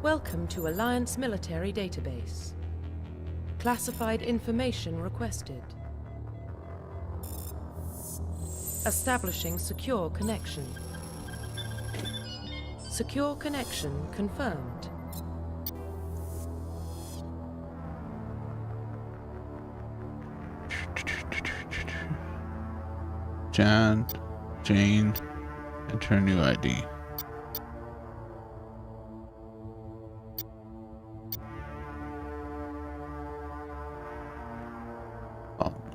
Welcome to Alliance Military Database. Classified information requested. Establishing secure connection. Secure connection confirmed. John, Jane, enter new ID.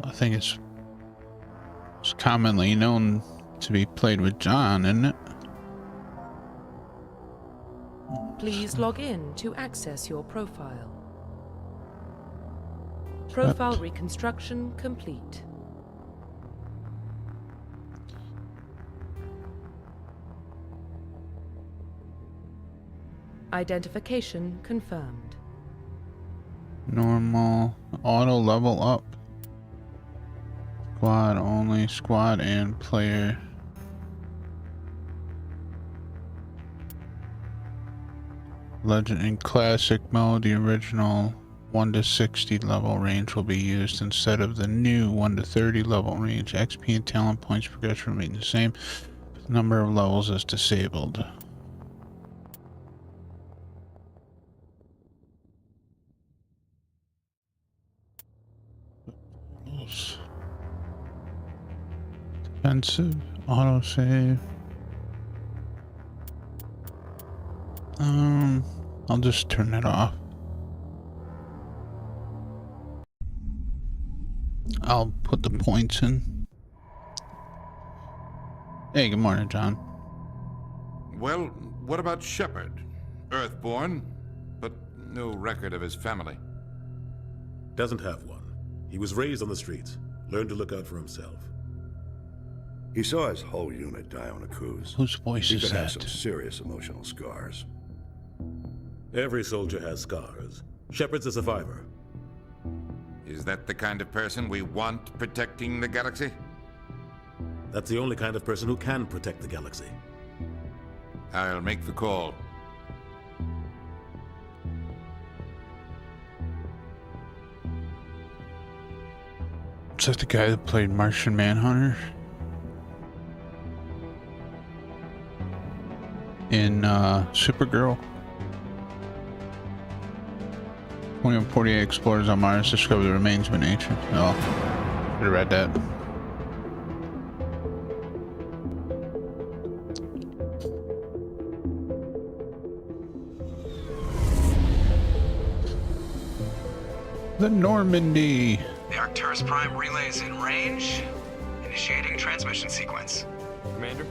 I think it's commonly known to be played with John, isn't it? Please log in to access your profile. Profile reconstruction complete. Identification confirmed. Normal, auto level up. Squad only, squad and player. Legend in classic mode, the original 1 to 60 level range will be used instead of the new 1 to 30 level range. XP and talent points progression remain the same. The number of levels is disabled. Defensive, autosave. I'll just turn it off. I'll put the points in. Hey, good morning, John. Well, what about Shepard? Earthborn, but no record of his family. Doesn't have one. He was raised on the streets, learned to look out for himself. He saw his whole unit die on a cruise. Whose voice He is could have that? some serious emotional scars. Every soldier has scars. Shepard's a survivor. Is that the kind of person we want protecting the galaxy? That's the only kind of person who can protect the galaxy. I'll make the call. Is that the guy that played Martian Manhunter? In Supergirl? 2148 explorers on Mars discover the remains of an ancient. Oh, should have read that. The Normandy. The Arcturus Prime relay is in range. Initiating transmission sequence. Commander?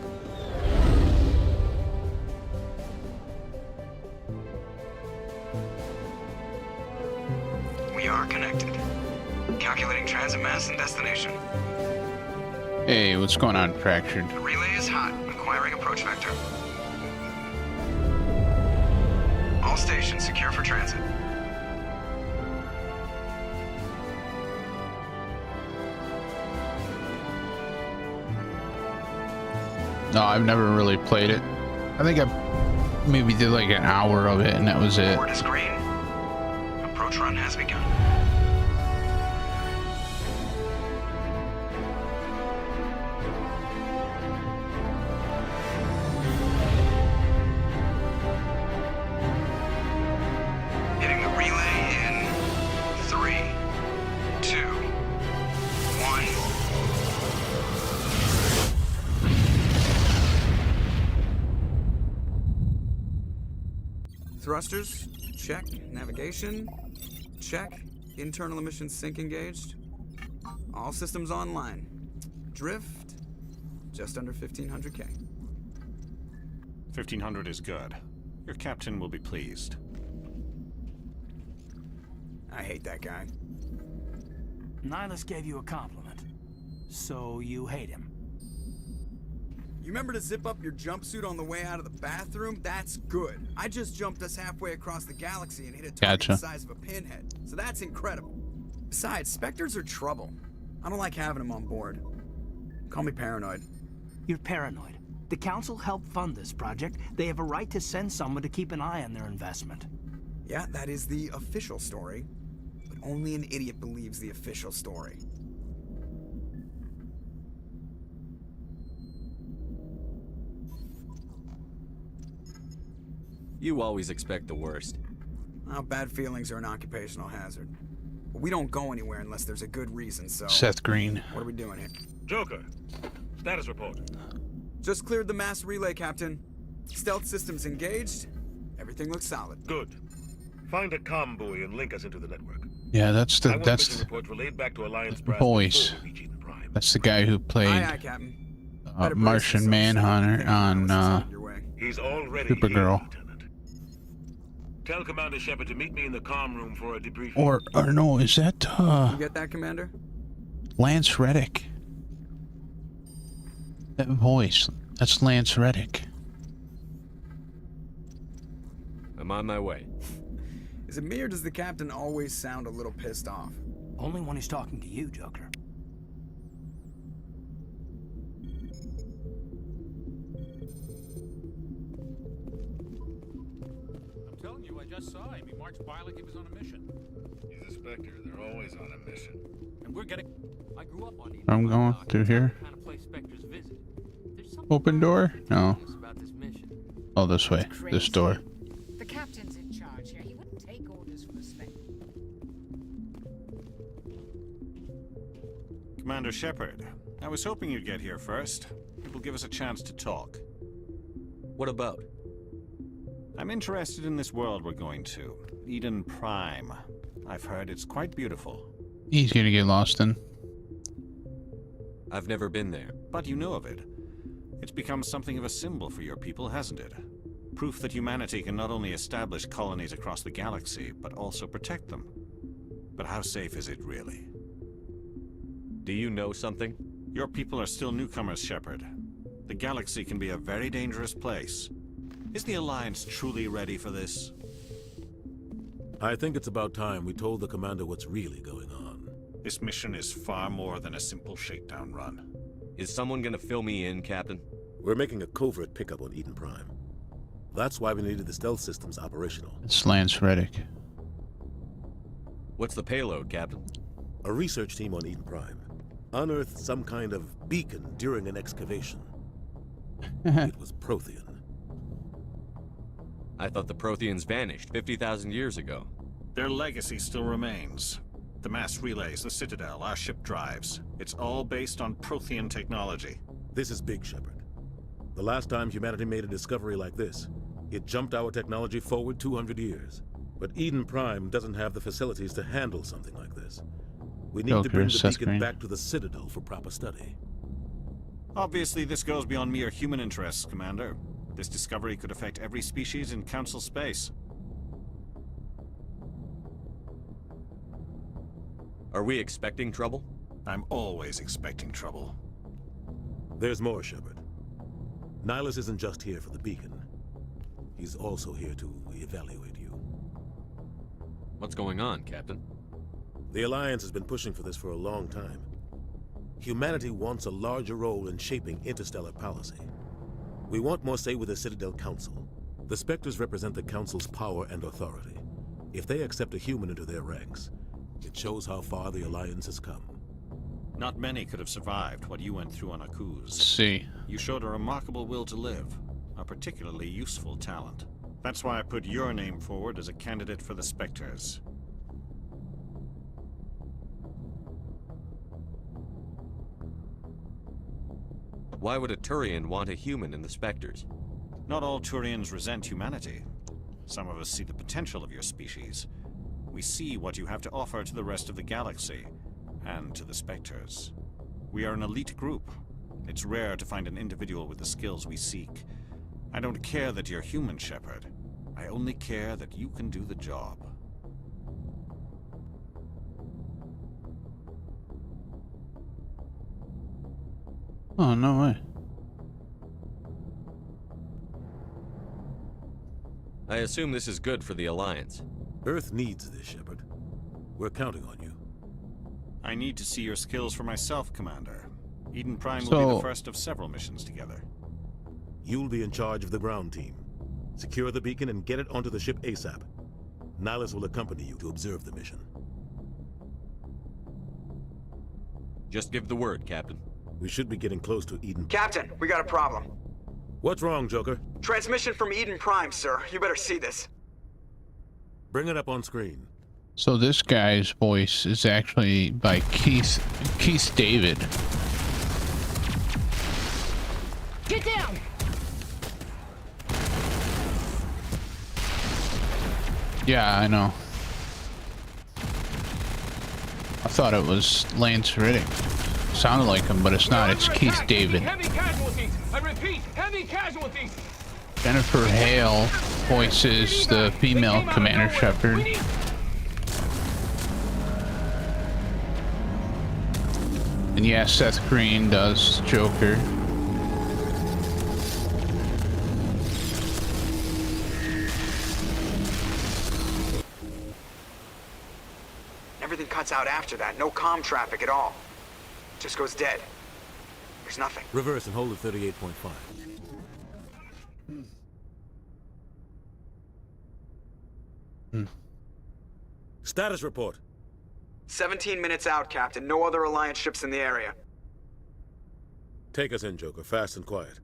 We are connected. Calculating transit mass and destination. Hey, what's going on, Fractured? The relay is hot. Acquiring approach vector. All stations secure for transit. No, I've never really played it. I think I maybe did like an hour of it and that was it. Board is green. Approach run has begun. Hitting the relay in 3, 2, 1. Thrusters, check. Navigation, check. Internal emissions sync engaged. All systems online. Drift, just under 1500K. 1500 is good. Your captain will be pleased. I hate that guy. Nihilus gave you a compliment, so you hate him. You remember to zip up your jumpsuit on the way out of the bathroom? That's good. I just jumped us halfway across the galaxy and hit a target the size of a pinhead, so that's incredible. Besides, Spectres are trouble. I don't like having them on board. Call me paranoid. You're paranoid. The Council helped fund this project. They have a right to send someone to keep an eye on their investment. Yeah, that is the official story. But only an idiot believes the official story. You always expect the worst. Well, bad feelings are an occupational hazard. But we don't go anywhere unless there's a good reason, so... Seth Green. What are we doing here? Joker, status report. Just cleared the mass relay, Captain. Stealth systems engaged. Everything looks solid. Good. Find a comm buoy and link us into the network. Yeah, that's I want the mission reports relayed back to Alliance brass voice. before we reach Eden Prime. That's the guy who played Aye, aye, Captain. Better brace Martian yourself, Manhunter son. on Everything else is on your way. He's already Supergirl. here, Lieutenant. Tell Commander Shepard to meet me in the comm room for a debriefing. Or no, is that You get that, Commander? Lance Reddick? That voice. That's Lance Reddick. I'm on my way. Is it me or does the Captain always sound a little pissed off? Only when he's talking to you, Joker. I'm telling you, I just saw him. He marched by like he was on a mission. He's a Spectre. They're always on a mission. And we're getting... I grew up on Eden. I'm going through here. Kind of place Spectres visit. There's something Open door? No. about this mission. Oh, this way. This door. The captain's in charge here. He wouldn't take orders from a Spectre. Commander Shepard, I was hoping you'd get here first. It will give us a chance to talk. What about? I'm interested in this world we're going to, Eden Prime. I've heard it's quite beautiful. He's gonna get lost in. I've never been there. But you know of it. It's become something of a symbol for your people, hasn't it? Proof that humanity can not only establish colonies across the galaxy, but also protect them. But how safe is it really? Do you know something? Your people are still newcomers, Shepard. The galaxy can be a very dangerous place. Is the Alliance truly ready for this? I think it's about time we told the commander what's really going on. This mission is far more than a simple shakedown run. Is someone gonna fill me in, Captain? We're making a covert pickup on Eden Prime. That's why we needed the stealth systems operational. It's Lance Reddick. What's the payload, Captain? A research team on Eden Prime unearthed some kind of beacon during an excavation. It was Prothean. I thought the Protheans vanished 50,000 years ago. Their legacy still remains. The mass relays, the Citadel, our ship drives. It's all based on Prothean technology. This is big, Shepard. The last time humanity made a discovery like this, it jumped our technology forward 200 years. But Eden Prime doesn't have the facilities to handle something like this. We need to bring the beacon back to the Citadel for proper study. Obviously, this goes beyond mere human interests, Commander. This discovery could affect every species in Council space. Are we expecting trouble? I'm always expecting trouble. There's more, Shepard. Nihilus isn't just here for the beacon. He's also here to evaluate you. What's going on, Captain? The Alliance has been pushing for this for a long time. Humanity wants a larger role in shaping interstellar policy. We want more say with the Citadel Council. The Spectres represent the Council's power and authority. If they accept a human into their ranks, it shows how far the Alliance has come. Not many could have survived what you went through on Akuz. Let's see. You showed a remarkable will to live, a particularly useful talent. That's why I put your name forward as a candidate for the Spectres. Why would a Turian want a human in the Spectres? Not all Turians resent humanity. Some of us see the potential of your species. We see what you have to offer to the rest of the galaxy, and to the Spectres. We are an elite group. It's rare to find an individual with the skills we seek. I don't care that you're human, Shepard. I only care that you can do the job. Oh, no way. I assume this is good for the Alliance. Earth needs this, Shepard. We're counting on you. I need to see your skills for myself, Commander. Eden Prime will be the first of several missions together. You'll be in charge of the ground team. Secure the beacon and get it onto the ship ASAP. Nihilus will accompany you to observe the mission. Just give the word, Captain. We should be getting close to Eden. Captain, we got a problem. What's wrong, Joker? Transmission from Eden Prime, sir. You better see this. Bring it up on screen. So this guy's voice is actually by Keith David. Get down! Yeah, I know. I thought it was Lance Riddick. Sounded like him, but it's not. It's Keith David. Heavy casualties! I repeat, heavy casualties! Jennifer Hale voices the female Commander Shepard. And yeah, Seth Green does Joker. Everything cuts out after that. No comm traffic at all. Just goes dead. There's nothing. Reverse and hold at 38.5. Status report. 17 minutes out, Captain. No other Alliance ships in the area. Take us in, Joker, fast and quiet.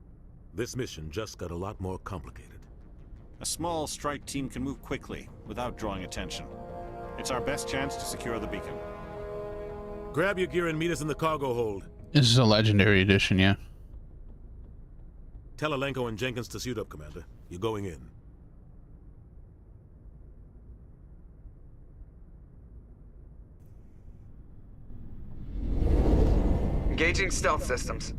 This mission just got a lot more complicated. A small strike team can move quickly, without drawing attention. It's our best chance to secure the beacon. Grab your gear and meet us in the cargo hold. This is a legendary edition, yeah. Tell Alenko and Jenkins to suit up, Commander. You're going in. Engaging stealth systems.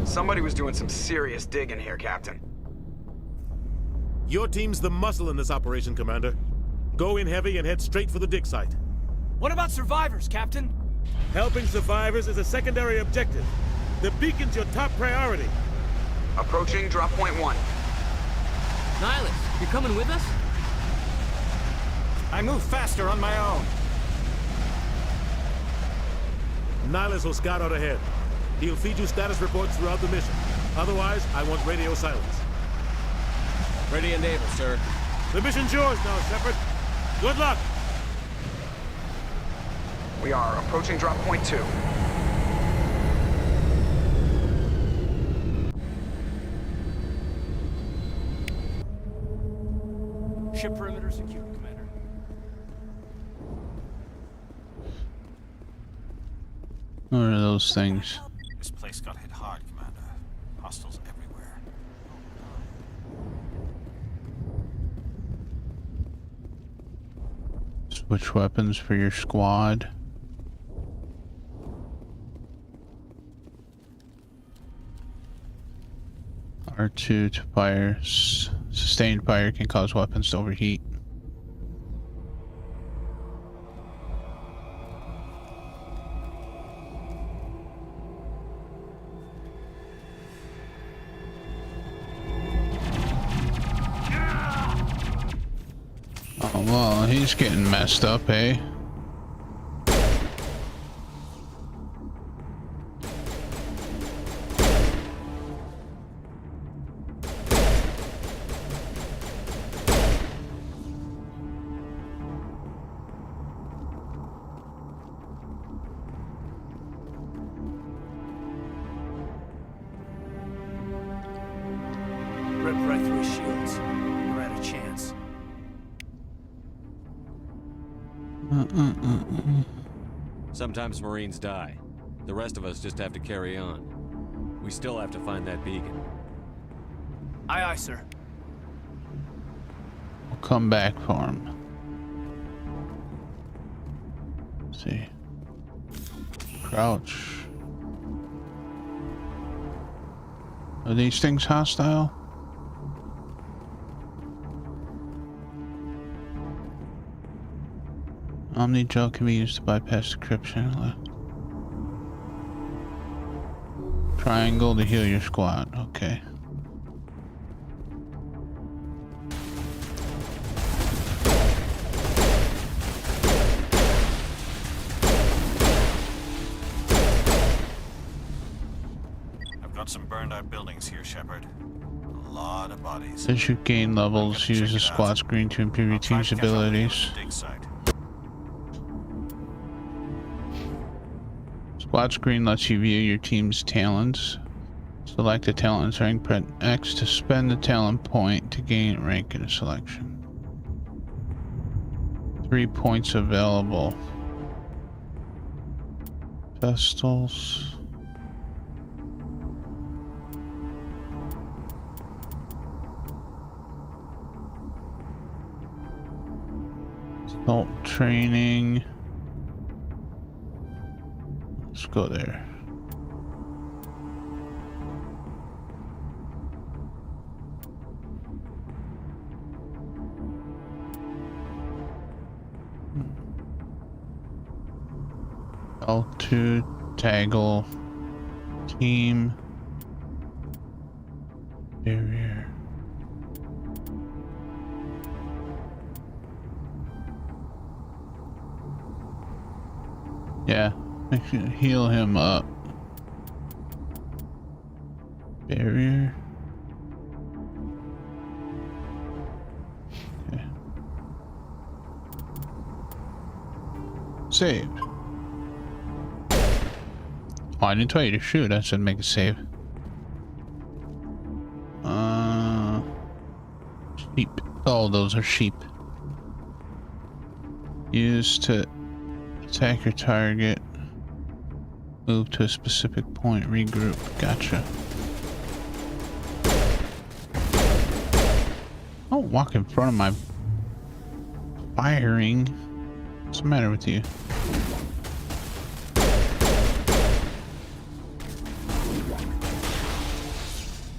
Somebody was doing some serious digging here, Captain. Your team's the muscle in this operation, Commander. Go in heavy and head straight for the dig site. What about survivors, Captain? Helping survivors is a secondary objective. The beacon's your top priority. Approaching drop point 1. Nihilus, you coming with us? I move faster on my own. Nihilus will scout out ahead. He'll feed you status reports throughout the mission. Otherwise, I want radio silence. Ready and able, sir. The mission's yours now, Shepard. Good luck! We are approaching drop point 2. Ship perimeter secure, Commander. What are those things? This place got hit hard, Commander. Hostiles everywhere. Switch weapons for your squad. R2 to fire. Sustained fire can cause weapons to overheat. Oh, well, he's getting messed up, eh? Rip right through his shields. We're out of chance. Sometimes Marines die. The rest of us just have to carry on. We still have to find that beacon. Aye, aye, sir. We'll come back for him. Let's see. Crouch. Are these things hostile? Omni gel can be used to bypass decryption. Triangle to heal your squad. Okay. out some burned out buildings here, Shepard. A lot of bodies. As you gain levels, use the squad screen to improve your team's abilities. Dig site. Squad screen lets you view your team's talents. Select a talent rank, press X to spend the talent point to gain rank in a selection. 3 points available. Pistols. Assault training. Let's go there. L2 Taggle Team Barrier. Yeah, heal him up. Barrier. Okay. Save. Oh, I didn't tell you to shoot. I said make a save. Sheep. Oh, those are sheep. Use to attack your target. Move to a specific point. Regroup. Gotcha. Don't walk in front of my firing. What's the matter with you?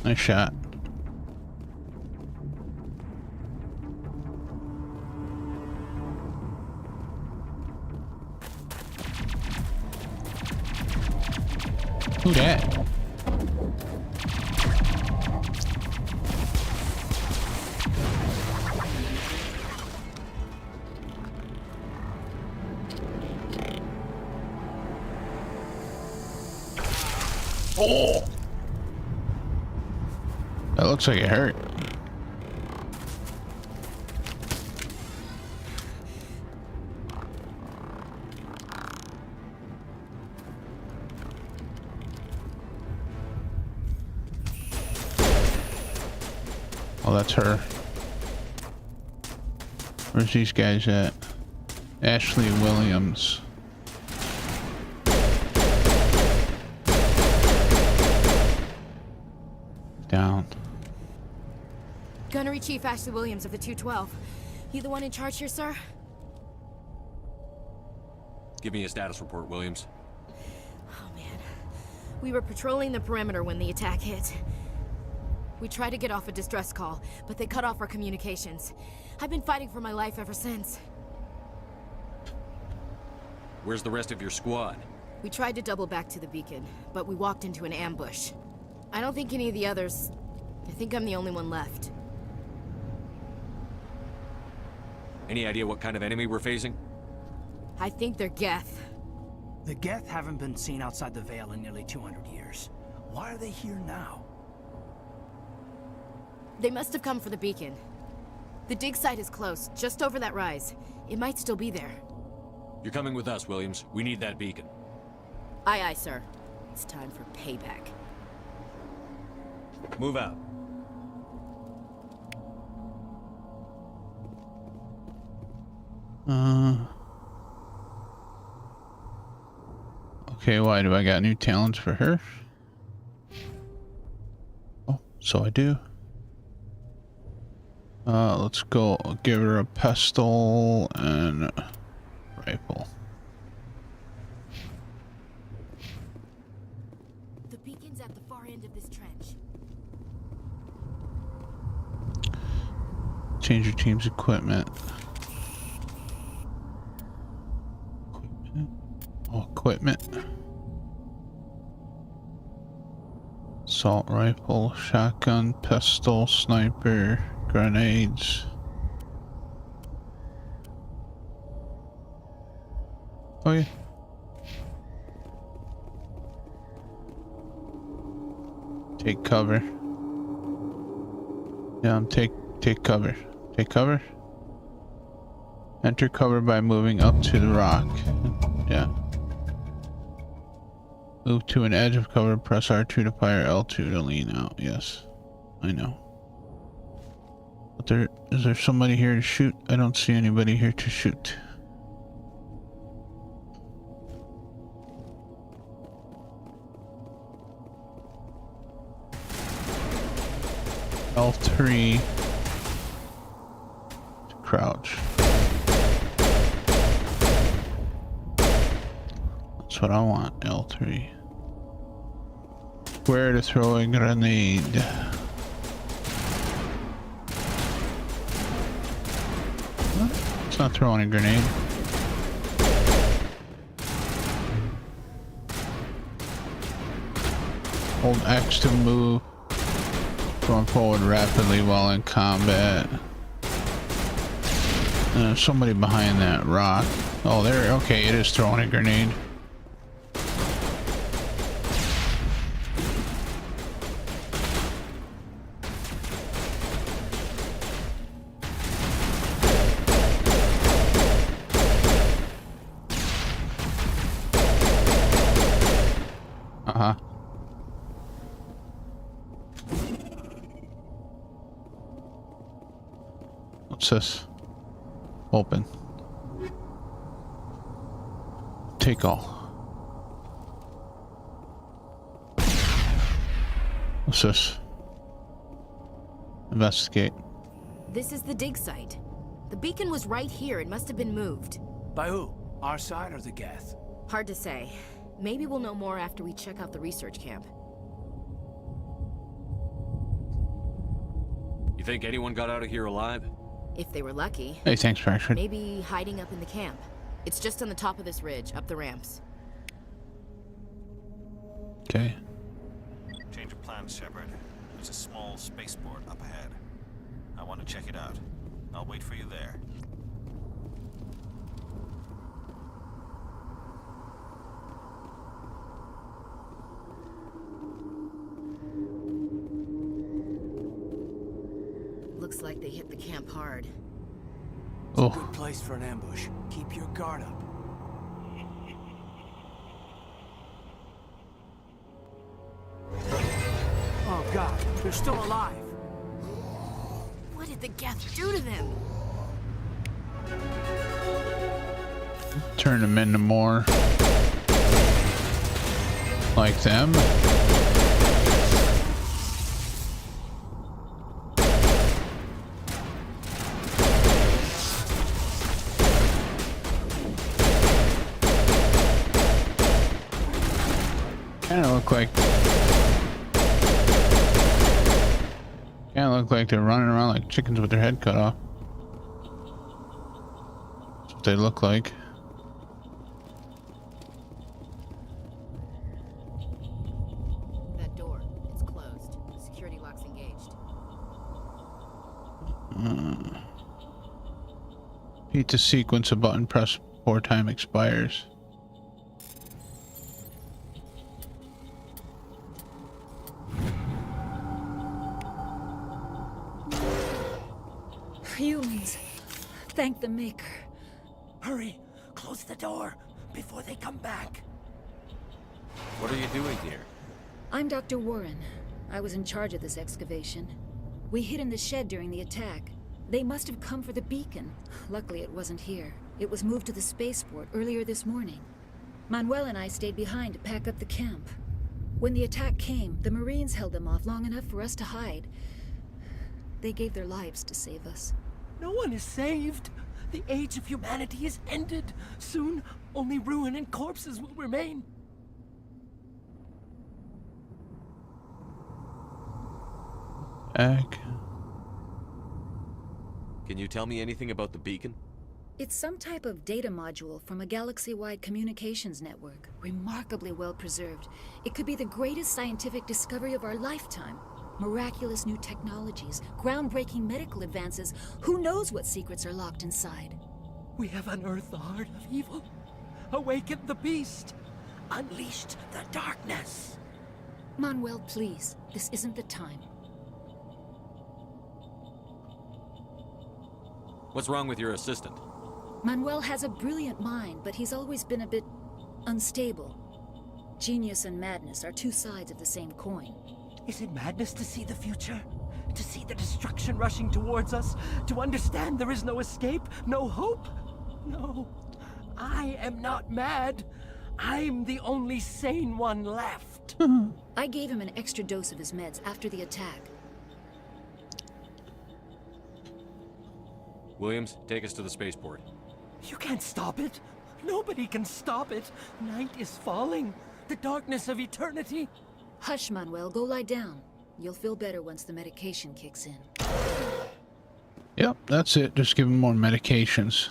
Nice shot. Who that? Oh! That looks like it hurt. Oh, that's her. Where's these guys at? Ashley Williams. Down. Gunnery Chief Ashley Williams of the 212. You the one in charge here, sir? Give me a status report, Williams. Oh, man. We were patrolling the perimeter when the attack hit. We tried to get off a distress call, but they cut off our communications. I've been fighting for my life ever since. Where's the rest of your squad? We tried to double back to the beacon, but we walked into an ambush. I don't think any of the others... I think I'm the only one left. Any idea what kind of enemy we're facing? I think they're Geth. The Geth haven't been seen outside the Veil in nearly 200 years. Why are they here now? They must have come for the beacon. The dig site is close, just over that rise. It might still be there. You're coming with us, Williams. We need that beacon. Aye, aye, sir. It's time for payback. Move out. Okay, why do I got new talents for her? Oh, so I do. Let's go give her a pistol and a rifle. The beacon's at the far end of this trench. Change your team's equipment. Oh, equipment. Assault rifle, shotgun, pistol, sniper, grenades. Oh yeah. Take cover. Yeah, take cover. Take cover. Enter cover by moving up to the rock. Yeah. Move to an edge of cover, press R2 to fire, L2 to lean out. Yes. I know. But is there somebody here to shoot? I don't see anybody here to shoot. L3 to crouch. That's what I want, L3. Where to throw a grenade. It's not throwing a grenade. Hold X to move. Going forward rapidly while in combat. There's somebody behind that rock. Oh, there. Okay, it is throwing a grenade. What's this? Open. Take all. What's this? Investigate. This is the dig site. The beacon was right here. It must have been moved. By who? Our side or the Geth? Hard to say. Maybe we'll know more after we check out the research camp. You think anyone got out of here alive? If they were lucky. Hey, thanks, Frankfurt. Maybe hiding up in the camp. It's just on the top of this ridge, up the ramps. Okay. Change of plans, Shepard. There's a small spaceport up ahead. I want to check it out. I'll wait for you there. Looks like they hit the camp hard. It's a good place for an ambush. Keep your guard up. Oh God, they're still alive. What did the Geth do to them? Turn them into more like them. Kind of look like they're running around like chickens with their head cut off. That's what they look like. That door, it's closed. Security lock's engaged. Repeat the sequence, a button press before time expires. Humans. Thank the Maker. Hurry! Close the door before they come back. What are you doing here? I'm Dr. Warren. I was in charge of this excavation. We hid in the shed during the attack. They must have come for the beacon. Luckily, it wasn't here. It was moved to the spaceport earlier this morning. Manuel and I stayed behind to pack up the camp. When the attack came, the Marines held them off long enough for us to hide. They gave their lives to save us. No one is saved. The age of humanity is ended. Soon, only ruin and corpses will remain. Egg. Can you tell me anything about the beacon? It's some type of data module from a galaxy-wide communications network. Remarkably well preserved. It could be the greatest scientific discovery of our lifetime. Miraculous new technologies, groundbreaking medical advances. Who knows what secrets are locked inside? We have unearthed the heart of evil, awakened the beast, unleashed the darkness. Manuel, please. This isn't the time. What's wrong with your assistant? Manuel has a brilliant mind, but he's always been a bit unstable. Genius and madness are two sides of the same coin. Is it madness to see the future? To see the destruction rushing towards us? To understand there is no escape? No hope? No. I am not mad. I'm the only sane one left. I gave him an extra dose of his meds after the attack. Williams, take us to the spaceport. You can't stop it. Nobody can stop it. Night is falling. The darkness of eternity. Hush, Manuel. Go lie down. You'll feel better once the medication kicks in. Yep, that's it. Just give him more medications.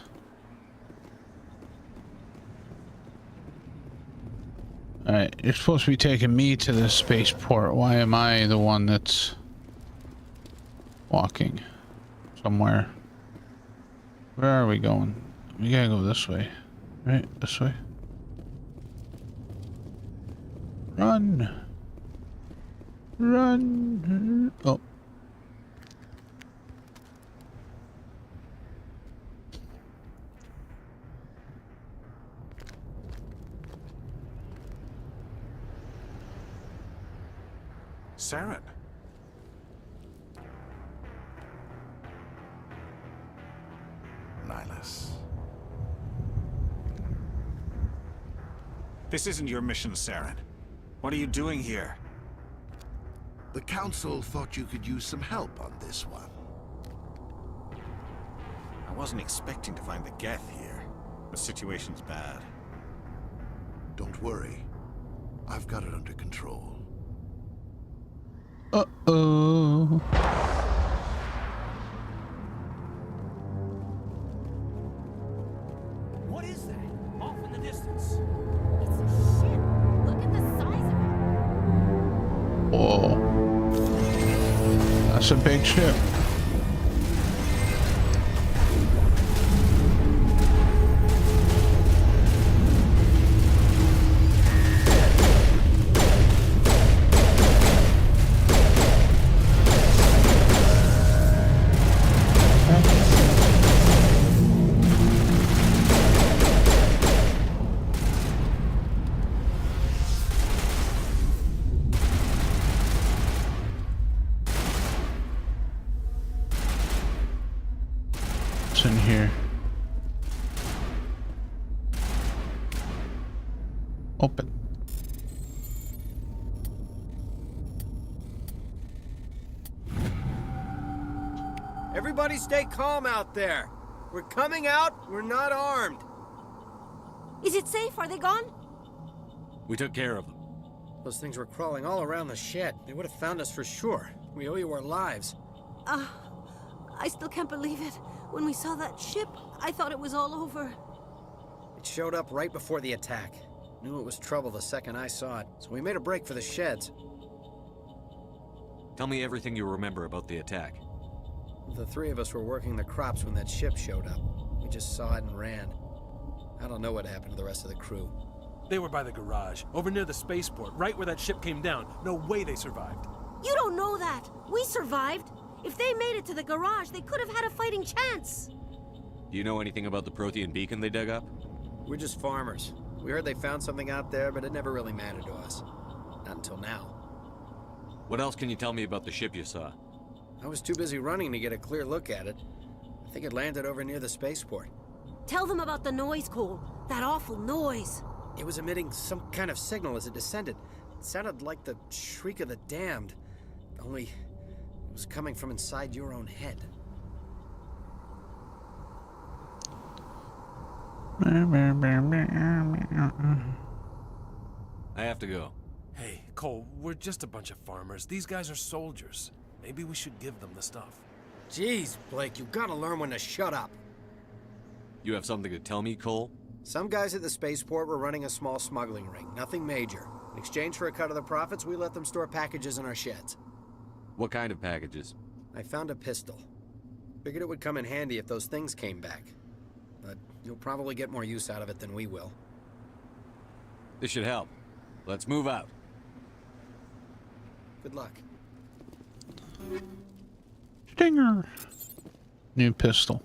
Alright, you're supposed to be taking me to the spaceport. Why am I the one that's walking somewhere? Where are we going? We gotta go this way. Right? This way. Run! Run! Oh. Saren. Nihlus. This isn't your mission, Saren. What are you doing here? The Council thought you could use some help on this one. I wasn't expecting to find the Geth here. The situation's bad. Don't worry. I've got it under control. Uh-oh. What is that? Off in the distance. It's a ship. Look at the size of it. Whoa. That's a big ship. In here. Open. Everybody stay calm out there. We're coming out, we're not armed. Is it safe? Are they gone? We took care of them. Those things were crawling all around the shed. They would have found us for sure. We owe you our lives. I still can't believe it. When we saw that ship, I thought it was all over. It showed up right before the attack. Knew it was trouble the second I saw it, so we made a break for the sheds. Tell me everything you remember about the attack. The three of us were working the crops when that ship showed up. We just saw it and ran. I don't know what happened to the rest of the crew. They were by the garage, over near the spaceport, right where that ship came down. No way they survived. You don't know that. We survived. If they made it to the garage, they could have had a fighting chance. Do you know anything about the Prothean beacon they dug up? We're just farmers. We heard they found something out there, but it never really mattered to us. Not until now. What else can you tell me about the ship you saw? I was too busy running to get a clear look at it. I think it landed over near the spaceport. Tell them about the noise, Cole. That awful noise. It was emitting some kind of signal as it descended. It sounded like the shriek of the damned. Only it was coming from inside your own head. I have to go. Hey, Cole, we're just a bunch of farmers. These guys are soldiers. Maybe we should give them the stuff. Jeez, Blake, you gotta learn when to shut up. You have something to tell me, Cole? Some guys at the spaceport were running a small smuggling ring, nothing major. In exchange for a cut of the profits, we let them store packages in our sheds. What kind of packages? I found a pistol. Figured it would come in handy if those things came back. But you'll probably get more use out of it than we will. This should help. Let's move out. Good luck. Stinger. New pistol.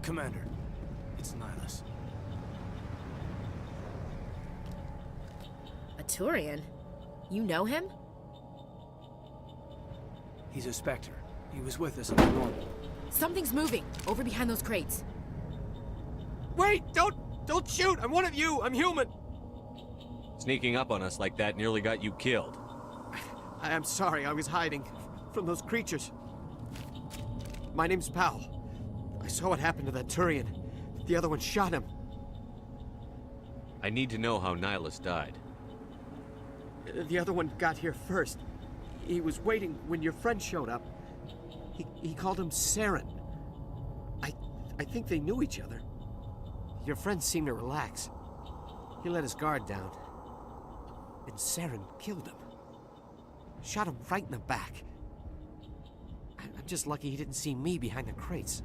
Commander, it's Nihilus. A Turian? You know him? He's a Spectre. He was with us in the normal. Something's moving, over behind those crates. Wait! Don't shoot! I'm one of you! I'm human! Sneaking up on us like that nearly got you killed. I'm sorry, I was hiding from those creatures. My name's Powell. I saw what happened to that Turian. The other one shot him. I need to know how Nihilus died. The other one got here first. He was waiting when your friend showed up. He called him Saren. I think they knew each other. Your friend seemed to relax. He let his guard down. And Saren killed him. Shot him right in the back. I'm just lucky he didn't see me behind the crates.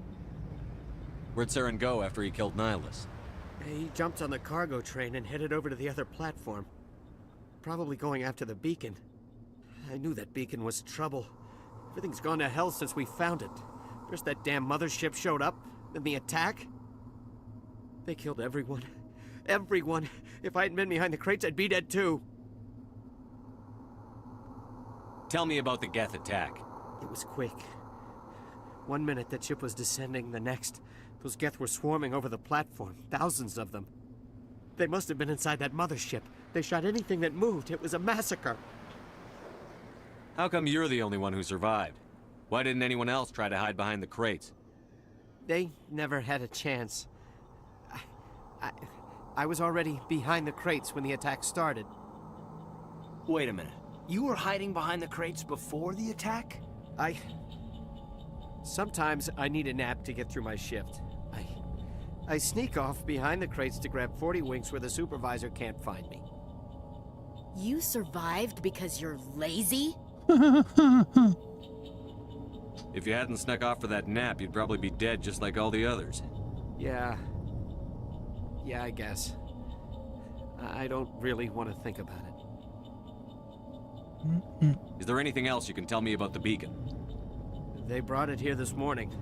Where'd Saren go after he killed Nihilus? He jumped on the cargo train and headed over to the other platform. Probably going after the beacon. I knew that beacon was trouble. Everything's gone to hell since we found it. First that damn mothership showed up, then the attack. They killed everyone. Everyone. If I hadn't been behind the crates, I'd be dead too. Tell me about the Geth attack. It was quick. 1 minute that ship was descending, the next, those Geth were swarming over the platform. Thousands of them. They must have been inside that mothership. They shot anything that moved. It was a massacre. How come you're the only one who survived? Why didn't anyone else try to hide behind the crates? They never had a chance. I was already behind the crates when the attack started. Wait a minute. You were hiding behind the crates before the attack? Sometimes I need a nap to get through my shift. I sneak off behind the crates to grab 40 winks where the supervisor can't find me. You survived because you're lazy? If you hadn't snuck off for that nap, you'd probably be dead just like all the others. Yeah, I guess. I don't really want to think about it. Is there anything else you can tell me about the beacon? They brought it here this morning.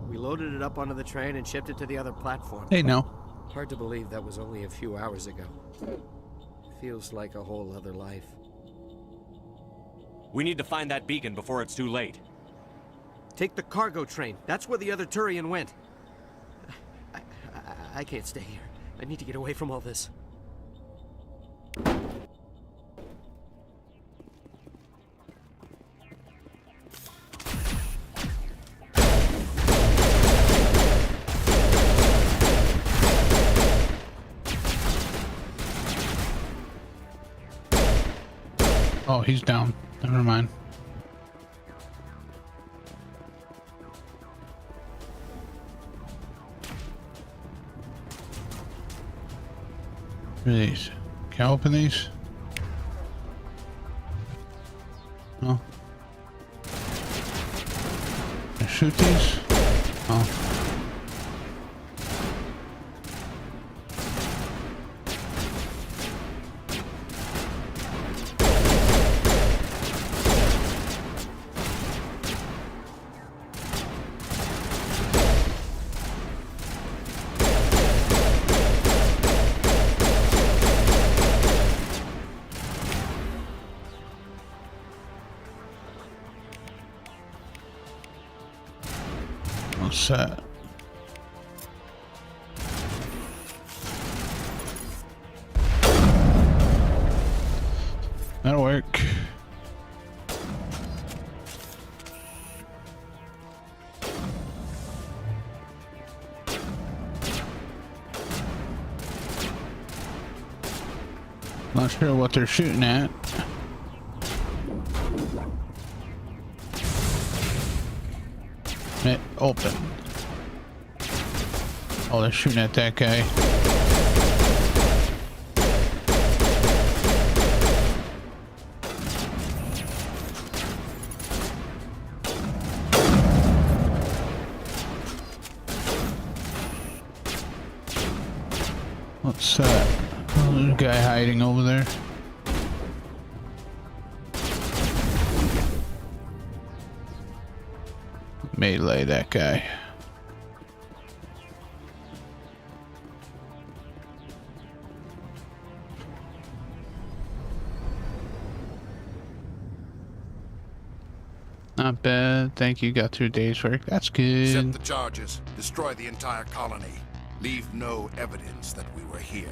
We loaded it up onto the train and shipped it to the other platform. Hey, no. Hard to believe that was only a few hours ago. Feels like a whole other life. We need to find that beacon before it's too late. Take the cargo train. That's where the other Turian went. I can't stay here. I need to get away from all this. Oh, he's down. Never mind. What are these? Can I open these? No. Can I shoot these? Oh. Set. That'll work. Not sure what they're shooting at. It open. Oh, they're shooting at that guy. What's that? Oh, there's a guy hiding over there. Melee that guy. Not bad. Thank you. Got through a day's work. That's good. Set the charges. Destroy the entire colony. Leave no evidence that we were here.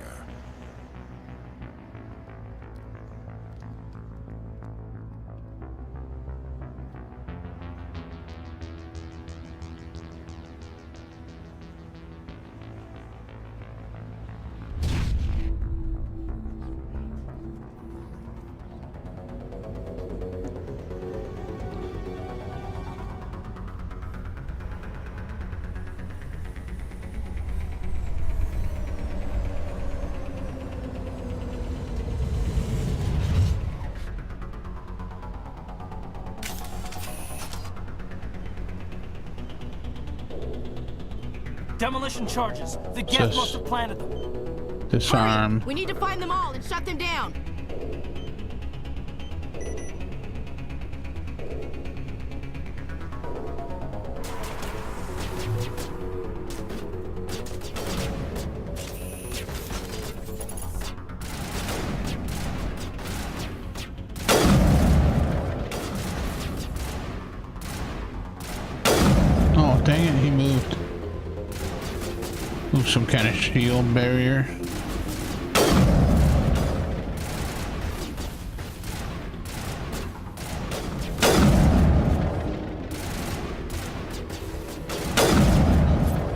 Demolition charges. The Geth must have planted them. Disarm. We need to find them all and shut them down. Oh, dang it, he moved. Ooh, some kind of shield barrier.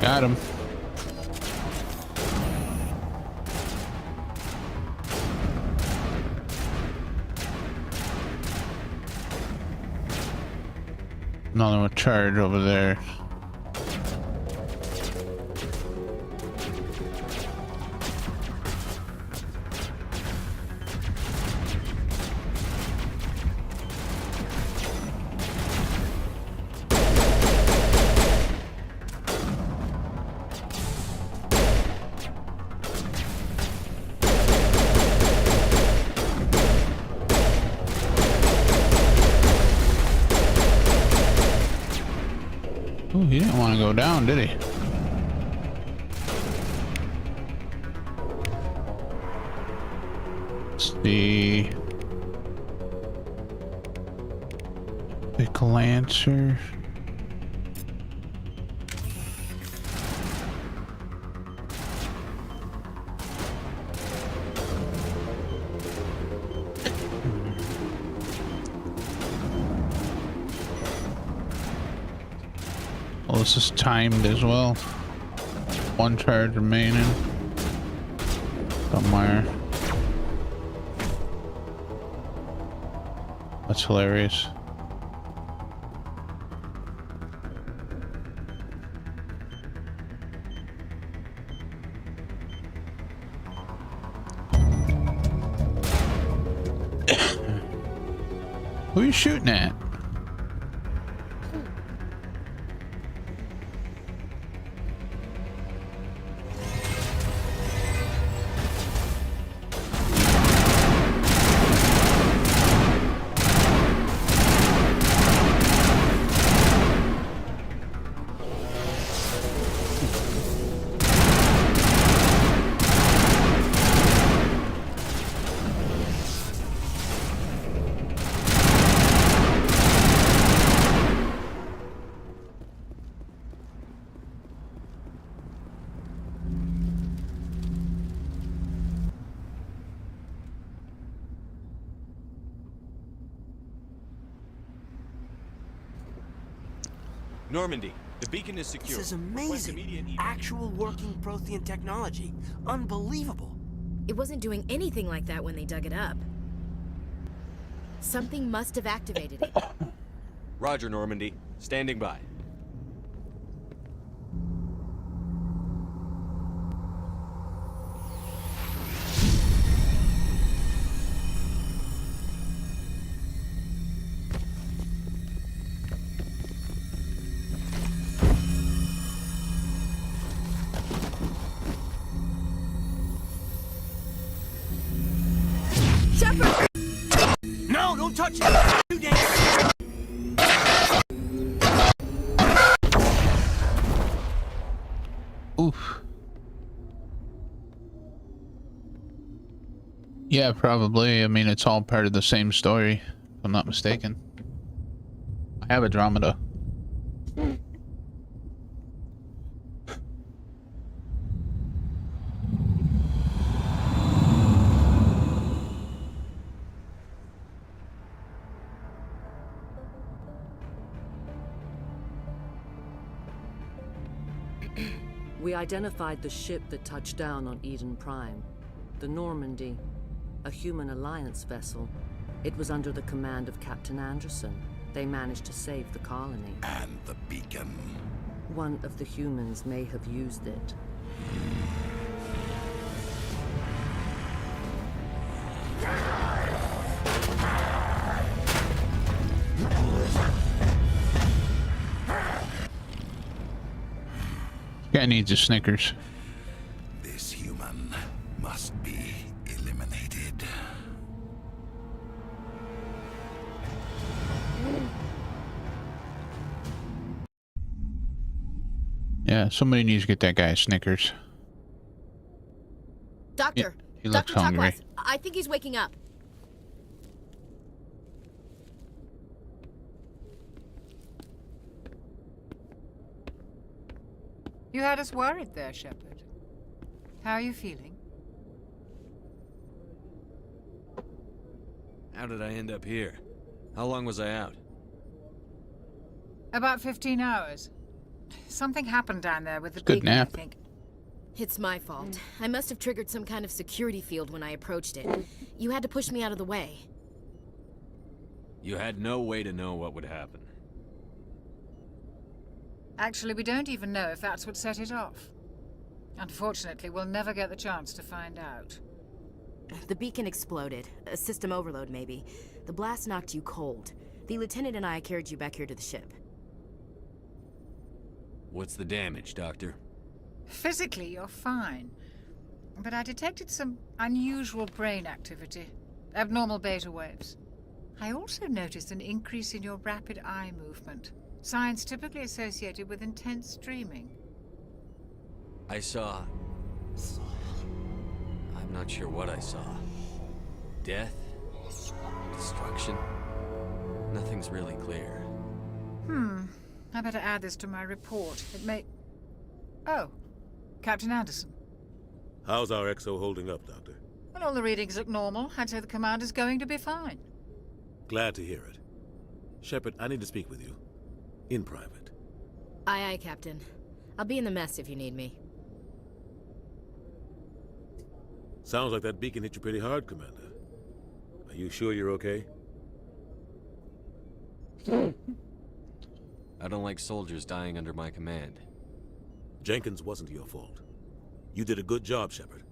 Got him. Another one charge over there. Oh, he didn't want to go down, did he? Let's see. Pick Lancer. Oh, this is timed as well. One charge remaining. Somewhere. That's hilarious. Who are you shooting at? Normandy, the beacon is secure. This is amazing. Actual working Prothean technology. Unbelievable. It wasn't doing anything like that when they dug it up. Something must have activated it. Roger, Normandy. Standing by. Don't touch it! Too dangerous! Oof. Yeah, probably. I mean, it's all part of the same story, if I'm not mistaken. I have Andromeda. We identified the ship that touched down on Eden Prime. The Normandy. A human alliance vessel. It was under the command of Captain Anderson. They managed to save the colony. And the beacon. One of the humans may have used it. Guy needs a Snickers. This human must be eliminated. Yeah, somebody needs to get that guy a Snickers. Doctor. He looks Dr. hungry. Tuckwise, I think he's waking up. You had us worried there, Shepard. How are you feeling? How did I end up here? How long was I out? About 15 hours. Something happened down there with the Good beacon, nap. I think. It's my fault. I must have triggered some kind of security field when I approached it. You had to push me out of the way. You had no way to know what would happen. Actually, we don't even know if that's what set it off. Unfortunately, we'll never get the chance to find out. The beacon exploded. A system overload, maybe. The blast knocked you cold. The lieutenant and I carried you back here to the ship. What's the damage, Doctor? Physically, you're fine. But I detected some unusual brain activity. Abnormal beta waves. I also noticed an increase in your rapid eye movement. Signs typically associated with intense dreaming. I saw... I'm not sure what I saw. Death? Destruction? Nothing's really clear. I better add this to my report. It may... Oh, Captain Anderson. How's our XO holding up, Doctor? Well, all the readings look normal. I'd say the commander's going to be fine. Glad to hear it. Shepard, I need to speak with you. In private. Aye, aye, Captain. I'll be in the mess if you need me. Sounds like that beacon hit you pretty hard, Commander. Are you sure you're okay? I don't like soldiers dying under my command. Jenkins wasn't your fault. You did a good job, Shepard.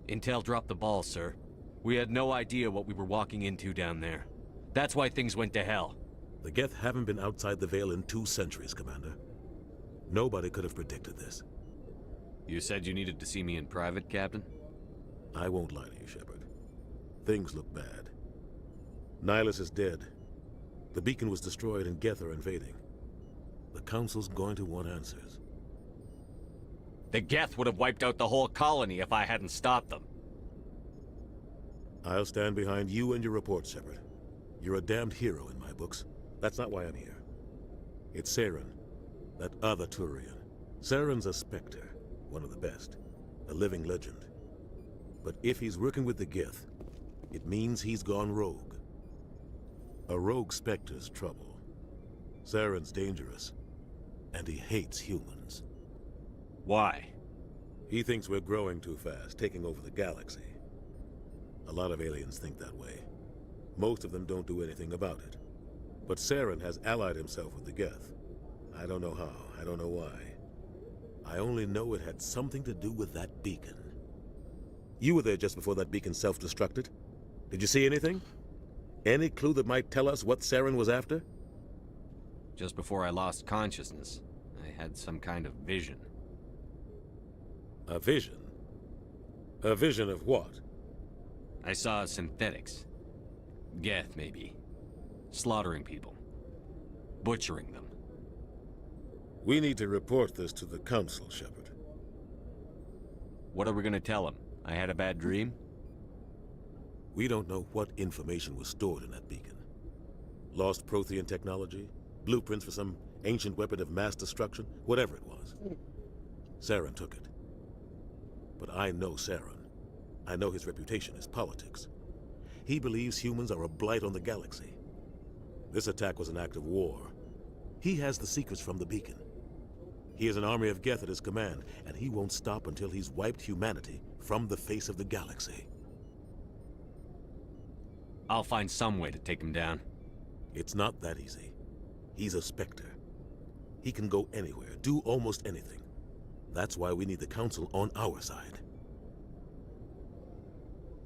Intel dropped the ball, sir. We had no idea what we were walking into down there. That's why things went to hell. The Geth haven't been outside the Veil in 2 centuries, Commander. Nobody could have predicted this. You said you needed to see me in private, Captain? I won't lie to you, Shepard. Things look bad. Nihilus is dead. The beacon was destroyed and Geth are invading. The Council's going to want answers. The Geth would have wiped out the whole colony if I hadn't stopped them. I'll stand behind you and your report, Shepard. You're a damned hero in my books. That's not why I'm here. It's Saren, that other Turian. Saren's a Spectre, one of the best, a living legend. But if he's working with the Geth, it means he's gone rogue. A rogue Spectre's trouble. Saren's dangerous, and he hates humans. Why? He thinks we're growing too fast, taking over the galaxy. A lot of aliens think that way. Most of them don't do anything about it. But Saren has allied himself with the Geth. I don't know how, I don't know why. I only know it had something to do with that beacon. You were there just before that beacon self-destructed. Did you see anything? Any clue that might tell us what Saren was after? Just before I lost consciousness, I had some kind of vision. A vision? A vision of what? I saw synthetics. Geth, maybe. Slaughtering people. Butchering them. We need to report this to the Council, Shepard. What are we gonna tell them? I had a bad dream? We don't know what information was stored in that beacon. Lost Prothean technology? Blueprints for some ancient weapon of mass destruction? Whatever it was. Saren took it. But I know Saren. I know his reputation is politics. He believes humans are a blight on the galaxy. This attack was an act of war. He has the secrets from the beacon. He has an army of Geth at his command, and he won't stop until he's wiped humanity from the face of the galaxy. I'll find some way to take him down. It's not that easy. He's a Spectre. He can go anywhere, do almost anything. That's why we need the Council on our side.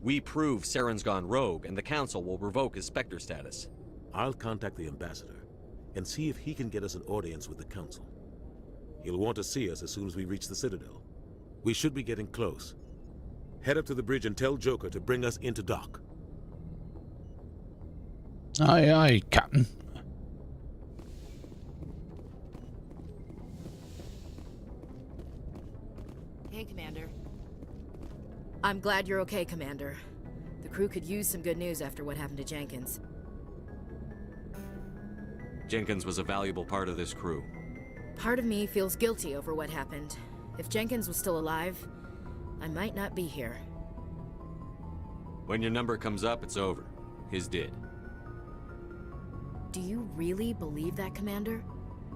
We prove Saren's gone rogue, and the Council will revoke his Spectre status. I'll contact the Ambassador and see if he can get us an audience with the Council. He'll want to see us as soon as we reach the Citadel. We should be getting close. Head up to the bridge and tell Joker to bring us into dock. Aye, aye, Captain. Hey, Commander. I'm glad you're okay, Commander. The crew could use some good news after what happened to Jenkins. Jenkins was a valuable part of this crew. Part of me feels guilty over what happened. If Jenkins was still alive, I might not be here. When your number comes up, it's over. His did. Do you really believe that, Commander?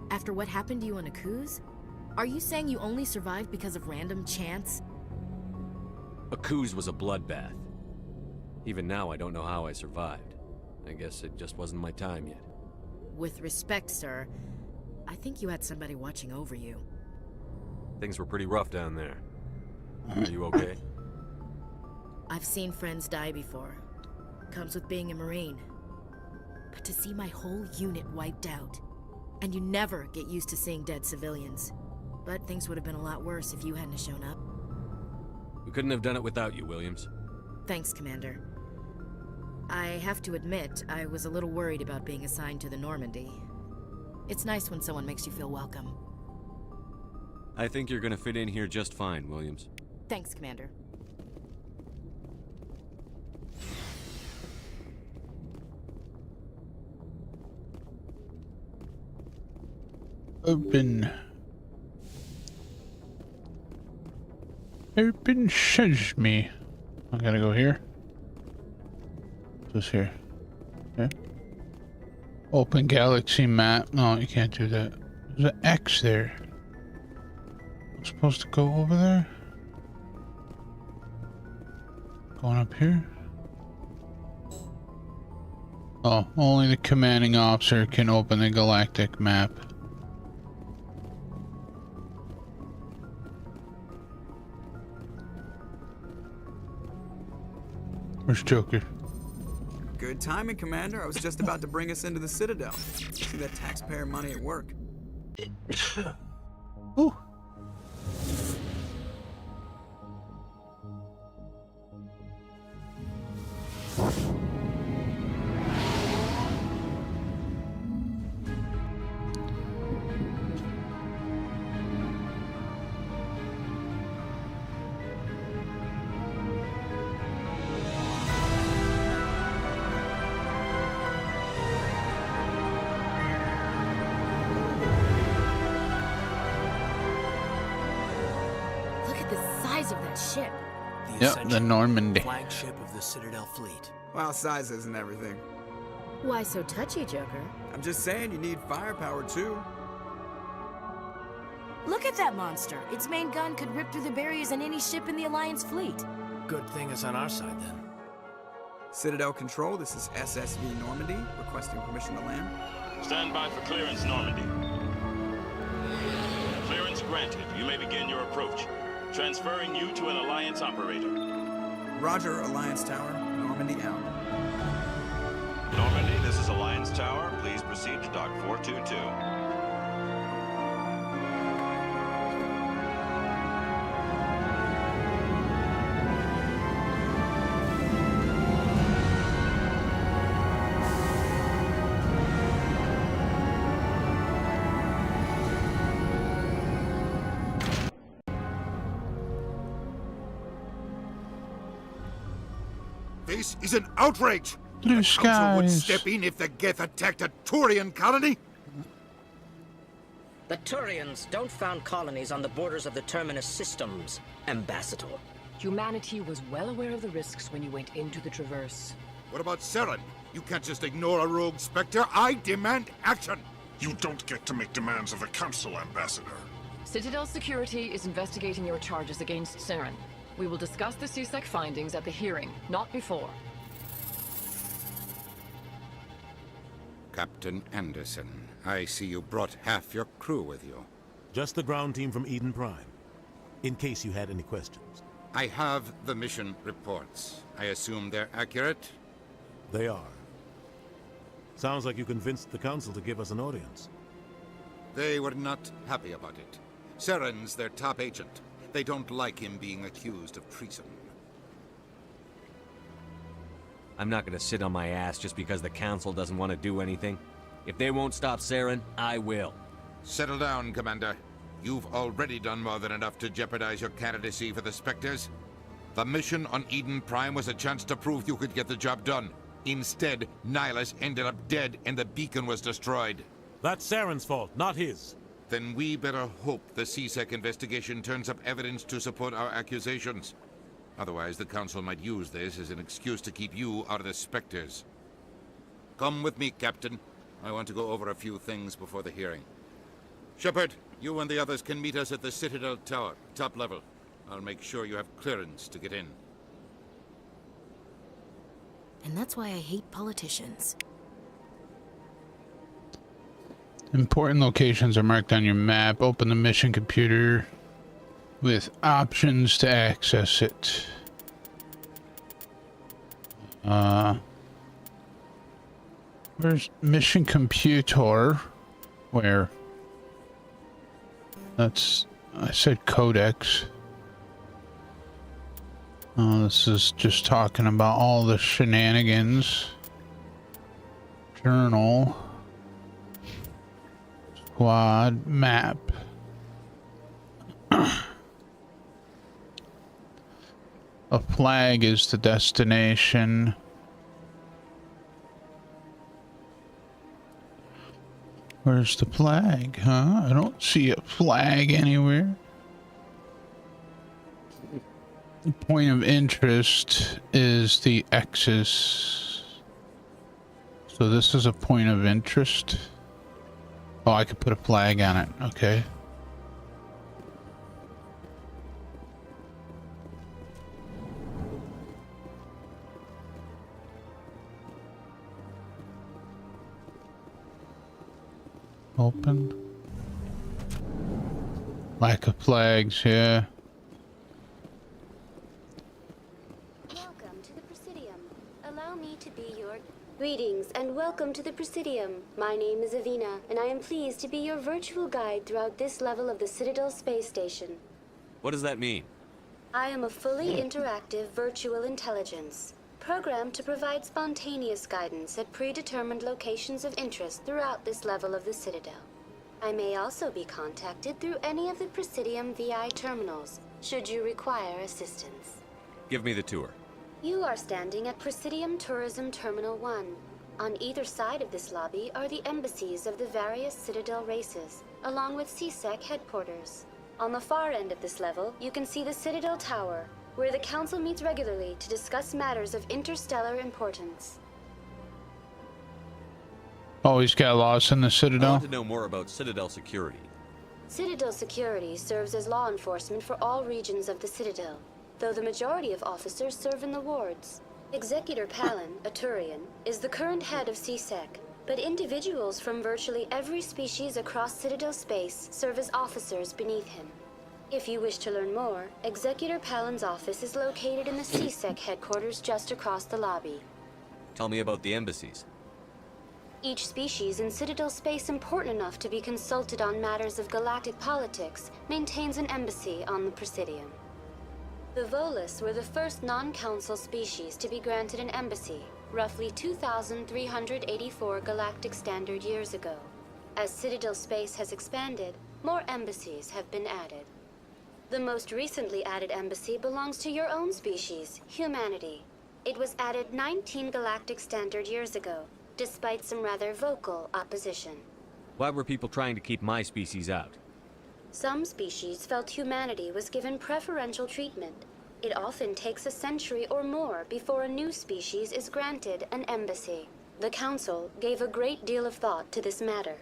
After what happened to you on Akuz? Are you saying you only survived because of random chance? Akuz was a bloodbath. Even now, I don't know how I survived. I guess it just wasn't my time yet. With respect, sir, I think you had somebody watching over you. Things were pretty rough down there. Are you okay? I've seen friends die before. Comes with being a Marine. But to see my whole unit wiped out, and you never get used to seeing dead civilians. But things would have been a lot worse if you hadn't shown up. We couldn't have done it without you, Williams. Thanks, Commander. I have to admit, I was a little worried about being assigned to the Normandy. It's nice when someone makes you feel welcome. I think you're gonna fit in here just fine, Williams. Thanks, Commander. Open. Open sesame. I gotta go here. What's here? Okay. Open galaxy map. No, you can't do that. There's an X there. I'm supposed to go over there? Going up here? Oh, only the commanding officer can open the galactic map. Where's Joker? Good timing, Commander. I was just about to bring us into the Citadel. See that taxpayer money at work. Ooh. Of that ship. Yep, the Normandy. Flagship of the Citadel fleet. Well, size isn't everything. Why so touchy, Joker? I'm just saying you need firepower too. Look at that monster. Its main gun could rip through the barriers in any ship in the Alliance fleet. Good thing it's on our side then. Citadel Control, this is SSV Normandy, requesting permission to land. Stand by for clearance, Normandy. Clearance granted. You may begin your approach. Transferring you to an Alliance operator. Roger, Alliance Tower. Normandy out. Normandy, this is Alliance Tower. Please proceed to Dock 422. This is an outrage! Blue The Council would skies. step in if the Geth attacked a Turian colony? The Turians don't found colonies on the borders of the Terminus systems, Ambassador. Humanity was well aware of the risks when you went into the Traverse. What about Saren? You can't just ignore a rogue Spectre. I demand action! You don't get to make demands of the Council, Ambassador. Citadel Security is investigating your charges against Saren. We will discuss the CSEC findings at the hearing, not before. Captain Anderson, I see you brought half your crew with you. Just the ground team from Eden Prime, in case you had any questions. I have the mission reports. I assume they're accurate? They are. Sounds like you convinced the Council to give us an audience. They were not happy about it. Saren's their top agent. They don't like him being accused of treason. I'm not gonna sit on my ass just because the Council doesn't want to do anything. If they won't stop Saren, I will. Settle down, Commander. You've already done more than enough to jeopardize your candidacy for the Spectres. The mission on Eden Prime was a chance to prove you could get the job done. Instead, Nihilus ended up dead and the beacon was destroyed. That's Saren's fault, not his. Then we better hope the CSEC investigation turns up evidence to support our accusations. Otherwise, the Council might use this as an excuse to keep you out of the Spectres. Come with me, Captain. I want to go over a few things before the hearing. Shepard, you and the others can meet us at the Citadel Tower, top level. I'll make sure you have clearance to get in. And that's why I hate politicians. Important locations are marked on your map. Open the mission computer with options to access it. Where's mission computer? Where? That's, I said codex. This is just talking about all the shenanigans. Journal. Squad map. A flag is the destination. Where's the flag, huh? I don't see a flag anywhere. The point of interest is the X's. So this is a point of interest. Oh, I could put a flag on it. Okay. Open. Lack of flags, yeah. Welcome to the Presidium. Allow me to be your... Greetings and welcome to the Presidium. My name is Avina, and I am pleased to be your virtual guide throughout this level of the Citadel Space Station. What does that mean? I am a fully interactive virtual intelligence, programmed to provide spontaneous guidance at predetermined locations of interest throughout this level of the Citadel. I may also be contacted through any of the Presidium VI terminals, should you require assistance. Give me the tour. You are standing at Presidium Tourism Terminal 1. On either side of this lobby are the embassies of the various Citadel races, along with CSEC headquarters. On the far end of this level, you can see the Citadel Tower, where the Council meets regularly to discuss matters of interstellar importance. Always got lost in the I Citadel. want to know more about Citadel security. Citadel Security serves as law enforcement for all regions of the Citadel, though the majority of officers serve in the wards. Executor Palin, a Turian, is the current head of CSEC, but individuals from virtually every species across Citadel space serve as officers beneath him. If you wish to learn more, Executor Palin's office is located in the CSEC headquarters just across the lobby. Tell me about the embassies. Each species in Citadel space important enough to be consulted on matters of galactic politics maintains an embassy on the Presidium. The Volus were the first non-council species to be granted an embassy, roughly 2,384 galactic standard years ago. As Citadel space has expanded, more embassies have been added. The most recently added embassy belongs to your own species, humanity. It was added 19 galactic standard years ago, despite some rather vocal opposition. Why were people trying to keep my species out? Some species felt humanity was given preferential treatment. It often takes a century or more before a new species is granted an embassy. The Council gave a great deal of thought to this matter.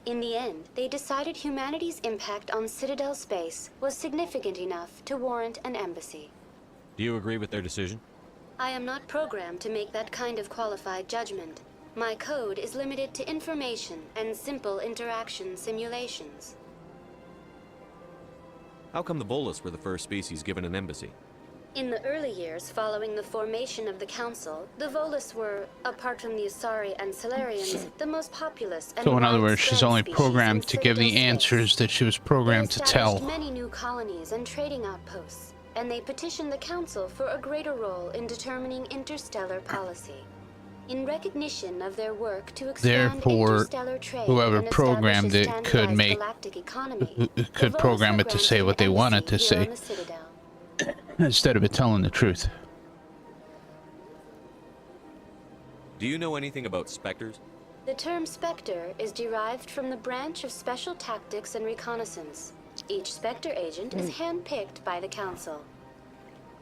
In the end, they decided humanity's impact on Citadel space was significant enough to warrant an embassy. Do you agree with their decision? I am not programmed to make that kind of qualified judgment. My code is limited to information and simple interaction simulations. How come the Volus were the first species given an embassy? In the early years following the formation of the Council, the Volus were, apart from the Asari and Salarians, the most populous and So in other words, she's widespread only species programmed in to give the Citadel answers that she was space. programmed They to tell. established many new colonies and trading outposts, and they petitioned the Council for a greater role in determining interstellar policy. In recognition of their work to expand Therefore, interstellar trade whoever and programmed establish it a could standardized make galactic economy, could the program Volus it to were say granted what they an wanted to embassy here say on the Citadel. instead of it telling the truth. Do you know anything about specters? The term Spectre is derived from the branch of Special Tactics and Reconnaissance. Each Spectre agent is handpicked by the Council.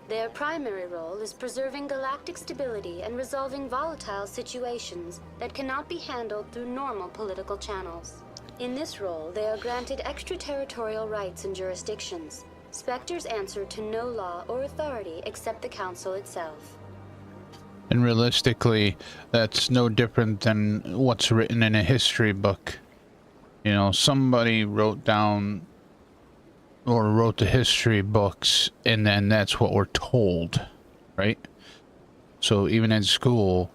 Their primary role is preserving galactic stability and resolving volatile situations that cannot be handled through normal political channels. In this role, they are granted extraterritorial rights and jurisdictions. Spectres answer to no law or authority except the Council itself. And realistically, that's no different than what's written in a history book. You know, somebody wrote down or wrote the history books, and then that's what we're told, right? So even in school,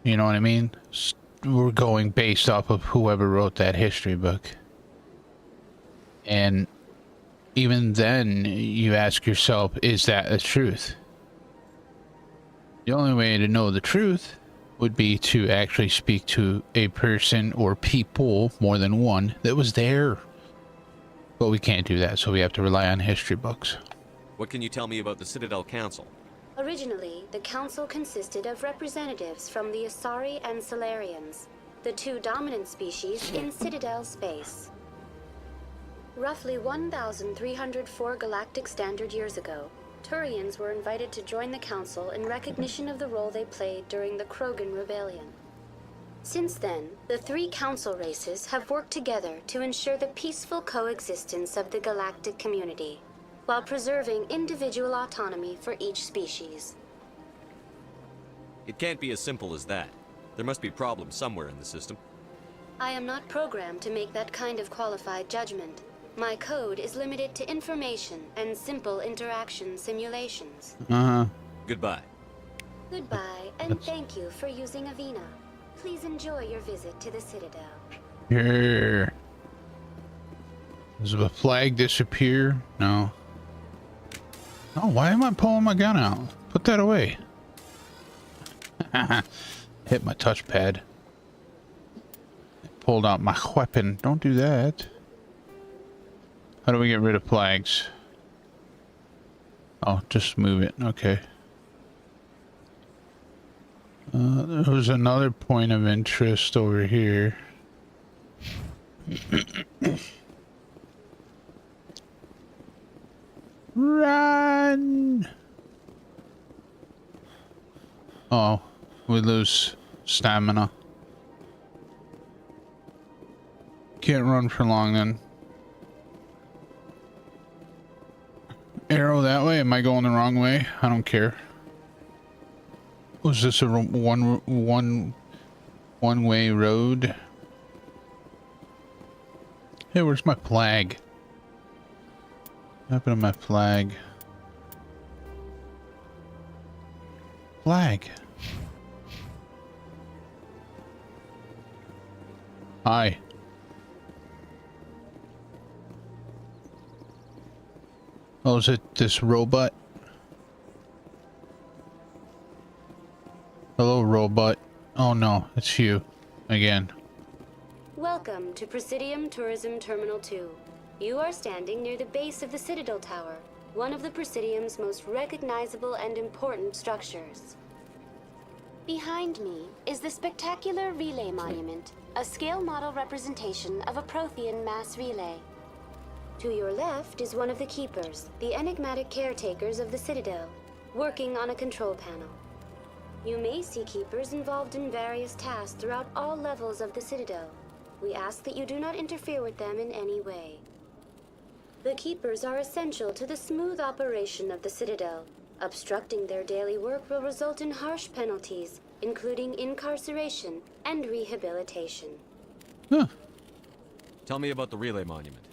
you know what I mean? We're going based off of whoever wrote that history book. And even then, you ask yourself, is that the truth? The only way to know the truth would be to actually speak to a person or people, more than one, that was there. But we can't do that, so we have to rely on history books. What can you tell me about the Citadel Council? Originally, the Council consisted of representatives from the Asari and Salarians, the two dominant species in Citadel space. Roughly 1,304 galactic standard years ago, Turians were invited to join the Council in recognition of the role they played during the Krogan Rebellion. Since then, the three Council races have worked together to ensure the peaceful coexistence of the galactic community, while preserving individual autonomy for each species. It can't be as simple as that. There must be problems somewhere in the system. I am not programmed to make that kind of qualified judgment. My code is limited to information and simple interaction simulations. Goodbye. Goodbye, and thank you for using Avina. Please enjoy your visit to the Citadel. Here. Does the flag disappear? No. Oh, why am I pulling my gun out? Put that away. Hit my touchpad. Pulled out my weapon. Don't do that. How do we get rid of flags? Oh, just move it. Okay. There was another point of interest over here. Run! Oh, we lose stamina. Can't run for long then. Arrow that way? Am I going the wrong way? I don't care. Was this a one-way road? Hey, where's my flag? What happened to my flag? Flag. Hi. Oh, is it this robot? Hello, robot. Oh no, it's you. Again. Welcome to Presidium Tourism Terminal 2. You are standing near the base of the Citadel Tower. one of the Presidium's most recognizable and important structures. Behind me is the spectacular Relay Monument, a scale model representation of a Prothean mass relay. To your left is one of the Keepers, the enigmatic caretakers of the Citadel, working on a control panel. You may see Keepers involved in various tasks throughout all levels of the Citadel. We ask that you do not interfere with them in any way. The Keepers are essential to the smooth operation of the Citadel. Obstructing their daily work will result in harsh penalties, including incarceration and rehabilitation. Tell me about the Relay Monument.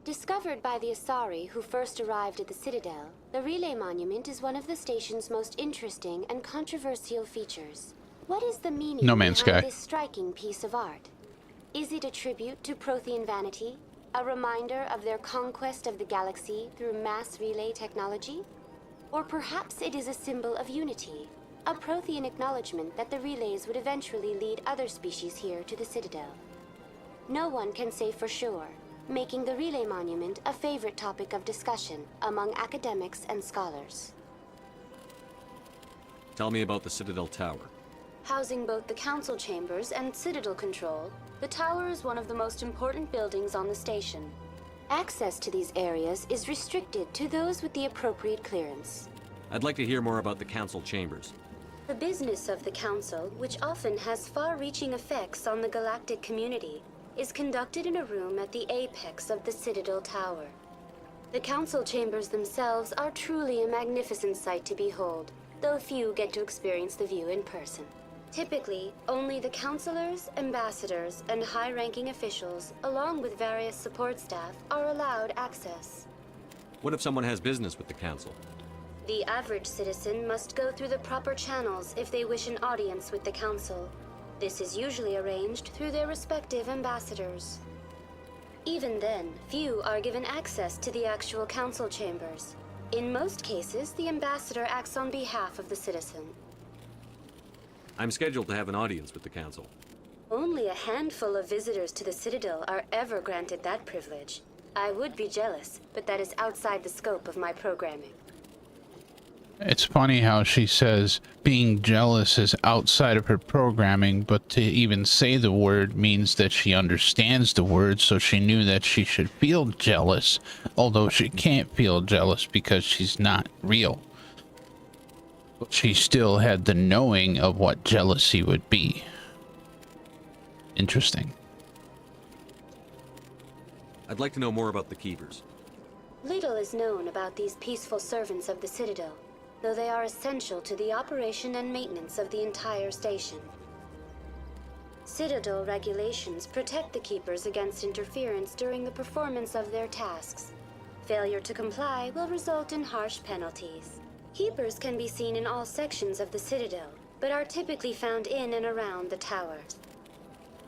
Discovered by the Asari who first arrived at the Citadel, the Relay Monument is one of the station's most interesting and controversial features. What is the meaning No Man's behind Sky. this striking piece of art? Is it a tribute to Prothean vanity? A reminder of their conquest of the galaxy through mass relay technology? Or perhaps it is a symbol of unity, a Prothean acknowledgement that the relays would eventually lead other species here to the Citadel. No one can say for sure, making the Relay Monument a favorite topic of discussion among academics and scholars. Tell me about the Citadel Tower. Housing both the council chambers and Citadel control, the tower is one of the most important buildings on the station. Access to these areas is restricted to those with the appropriate clearance. I'd like to hear more about the Council Chambers. The business of the Council, which often has far-reaching effects on the galactic community, is conducted in a room at the apex of the Citadel Tower. The Council Chambers themselves are truly a magnificent sight to behold, though few get to experience the view in person. Typically, only the councilors, ambassadors, and high-ranking officials, along with various support staff, are allowed access. What if someone has business with the Council? The average citizen must go through the proper channels if they wish an audience with the Council. This is usually arranged through their respective ambassadors. Even then, few are given access to the actual council chambers. In most cases, the ambassador acts on behalf of the citizen. I'm scheduled to have an audience with the Council. Only a handful of visitors to the Citadel are ever granted that privilege. I would be jealous, but that is outside the scope of my programming. It's funny how she says being jealous is outside of her programming, but to even say the word means that she understands the word, so she knew that she should feel jealous, although she can't feel jealous because she's not real. But she still had the knowing of what jealousy would be. Interesting. I'd like to know more about the Keepers. Little is known about these peaceful servants of the Citadel, though they are essential to the operation and maintenance of the entire station. Citadel regulations protect the Keepers against interference during the performance of their tasks. Failure to comply will result in harsh penalties. Keepers can be seen in all sections of the Citadel, but are typically found in and around the tower.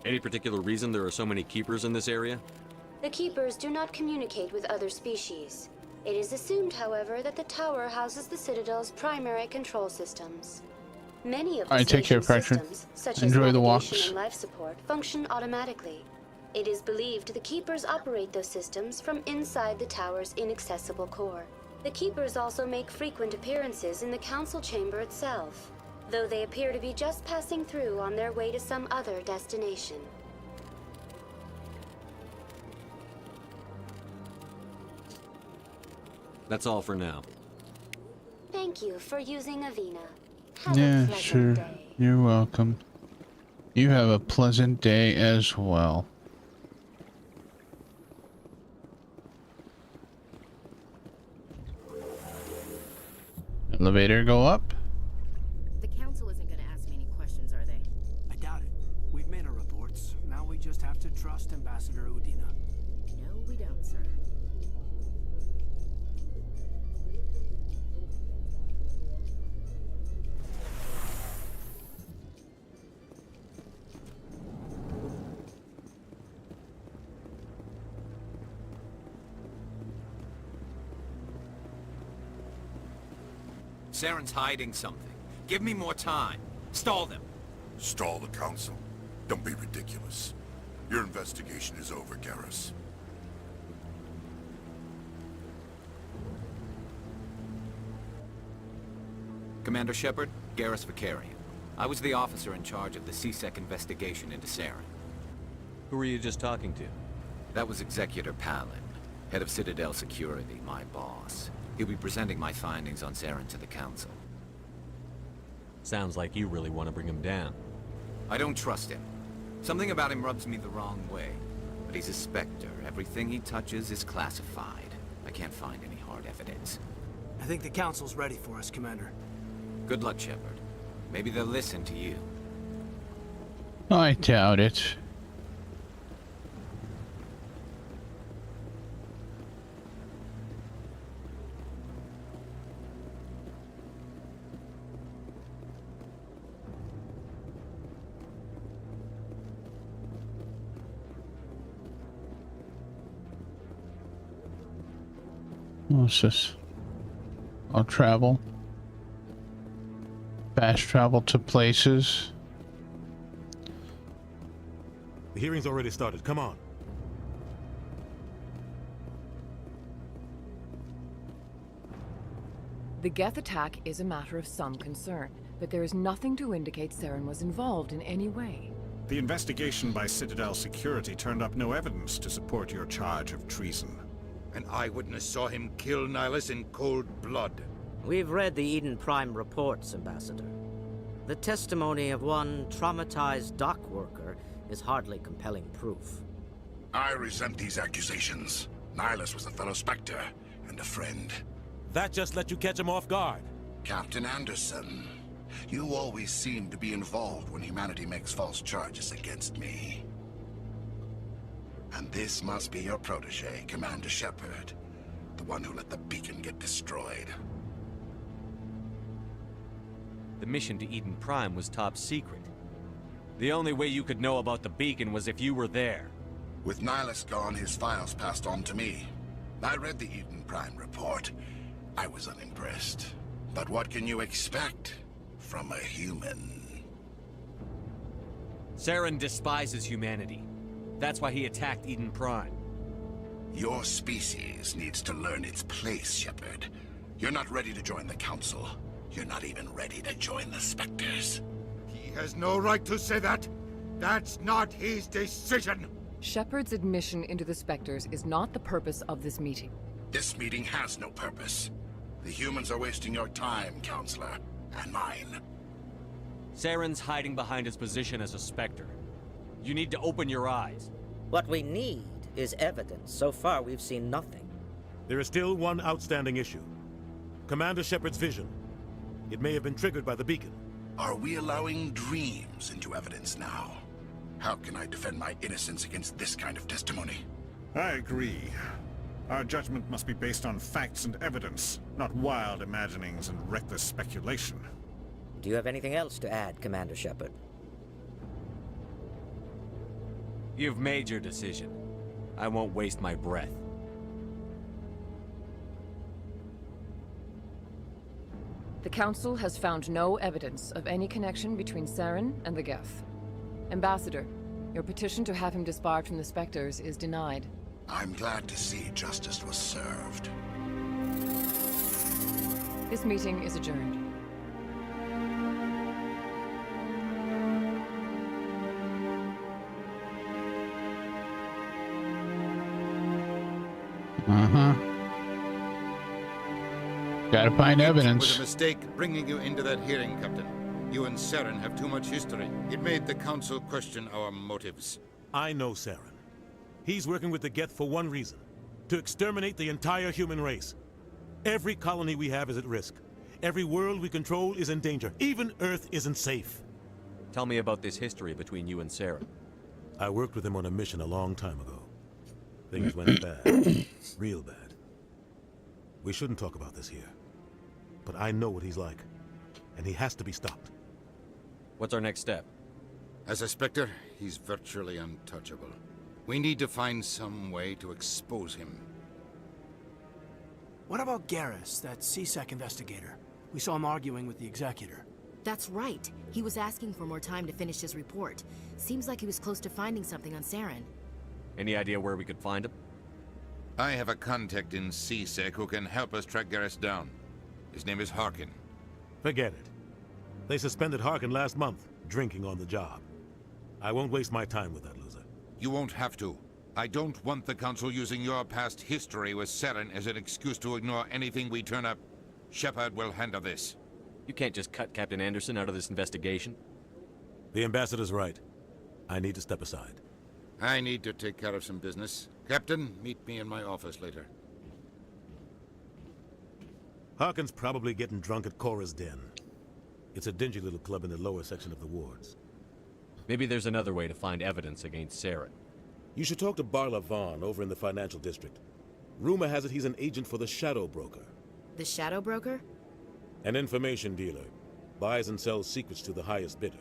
Any particular reason there are so many Keepers in this area? The Keepers do not communicate with other species. It is assumed, however, that the tower houses the Citadel's primary control systems. Many of the take care, station's Fracture. systems, such Enjoy as the navigation walks. and life support, function automatically. It is believed the Keepers operate those systems from inside the tower's inaccessible core. The Keepers also make frequent appearances in the council chamber itself, though they appear to be just passing through on their way to some other destination. That's all for now. Thank you for using Avina. Have a Yeah, pleasant sure. day. You're welcome. You have a pleasant day as well. Elevator go up. The council isn't going to ask me any questions, are they? I doubt it. We've made our reports. Now we just have to trust Ambassador Udina. No, we don't, sir. Saren's hiding something. Give me more time. Stall them. Stall the council? Don't be ridiculous. Your investigation is over, Garrus. Commander Shepard, Garrus Vakarian. I was the officer in charge of the CSEC investigation into Saren. Who were you just talking to? That was Executor Palin, head of Citadel Security, my boss. He'll be presenting my findings on Saren to the Council. Sounds like you really want to bring him down. I don't trust him. Something about him rubs me the wrong way. But he's a Spectre. Everything he touches is classified. I can't find any hard evidence. I think the Council's ready for us, Commander. Good luck, Shepard. Maybe they'll listen to you. I doubt it. What's this? I'll travel. Fast travel to places. The hearing's already started. Come on. The Geth attack is a matter of some concern, but there is nothing to indicate Saren was involved in any way. The investigation by Citadel Security turned up no evidence to support your charge of treason. An eyewitness saw him kill Nihilus in cold blood. We've read the Eden Prime reports, Ambassador. The testimony of one traumatized dock worker is hardly compelling proof. I resent these accusations. Nihilus was a fellow Spectre and a friend. That just let you catch him off guard. Captain Anderson, you always seem to be involved when humanity makes false charges against me. And this must be your protege, Commander Shepard. The one who let the beacon get destroyed. The mission to Eden Prime was top secret. The only way you could know about the beacon was if you were there. With Nihilus gone, his files passed on to me. I read the Eden Prime report. I was unimpressed. But what can you expect from a human? Saren despises humanity. That's why he attacked Eden Prime. Your species needs to learn its place, Shepard. You're not ready to join the Council. You're not even ready to join the Spectres. He has no right to say that. That's not his decision. Shepard's admission into the Spectres is not the purpose of this meeting. This meeting has no purpose. The humans are wasting your time, Counselor, and mine. Saren's hiding behind his position as a Spectre. You need to open your eyes. What we need is evidence. So far, we've seen nothing. There is still one outstanding issue. Commander Shepard's vision. It may have been triggered by the beacon. Are we allowing dreams into evidence now? How can I defend my innocence against this kind of testimony? I agree. Our judgment must be based on facts and evidence, not wild imaginings and reckless speculation. Do you have anything else to add, Commander Shepard? You've made your decision. I won't waste my breath. The Council has found no evidence of any connection between Saren and the Geth. Ambassador, your petition to have him disbarred from the Spectres is denied. I'm glad to see justice was served. This meeting is adjourned. Gotta find evidence. It was a mistake bringing you into that hearing, Captain. You and Saren have too much history. It made the Council question our motives. I know Saren. He's working with the Geth for one reason. To exterminate the entire human race. Every colony we have is at risk. Every world we control is in danger. Even Earth isn't safe. Tell me about this history between you and Saren. I worked with him on a mission a long time ago. Things went bad. Real bad. We shouldn't talk about this here. But I know what he's like. And he has to be stopped. What's our next step? As a Spectre, he's virtually untouchable. We need to find some way to expose him. What about Garrus, that CSEC investigator? We saw him arguing with the Executor. That's right. He was asking for more time to finish his report. Seems like he was close to finding something on Saren. Any idea where we could find him? I have a contact in CSEC who can help us track Garrus down. His name is Harkin. Forget it. They suspended Harkin last month, drinking on the job. I won't waste my time with that loser. You won't have to. I don't want the Council using your past history with Saren as an excuse to ignore anything we turn up. Shepard will handle this. You can't just cut Captain Anderson out of this investigation. The Ambassador's right. I need to step aside. I need to take care of some business. Captain, meet me in my office later. Harkin's probably getting drunk at Cora's Den. It's a dingy little club in the lower section of the wards. Maybe there's another way to find evidence against Saren. You should talk to Barla Vaughn over in the financial district. Rumor has it he's an agent for the Shadow Broker. The Shadow Broker? An information dealer. Buys and sells secrets to the highest bidder.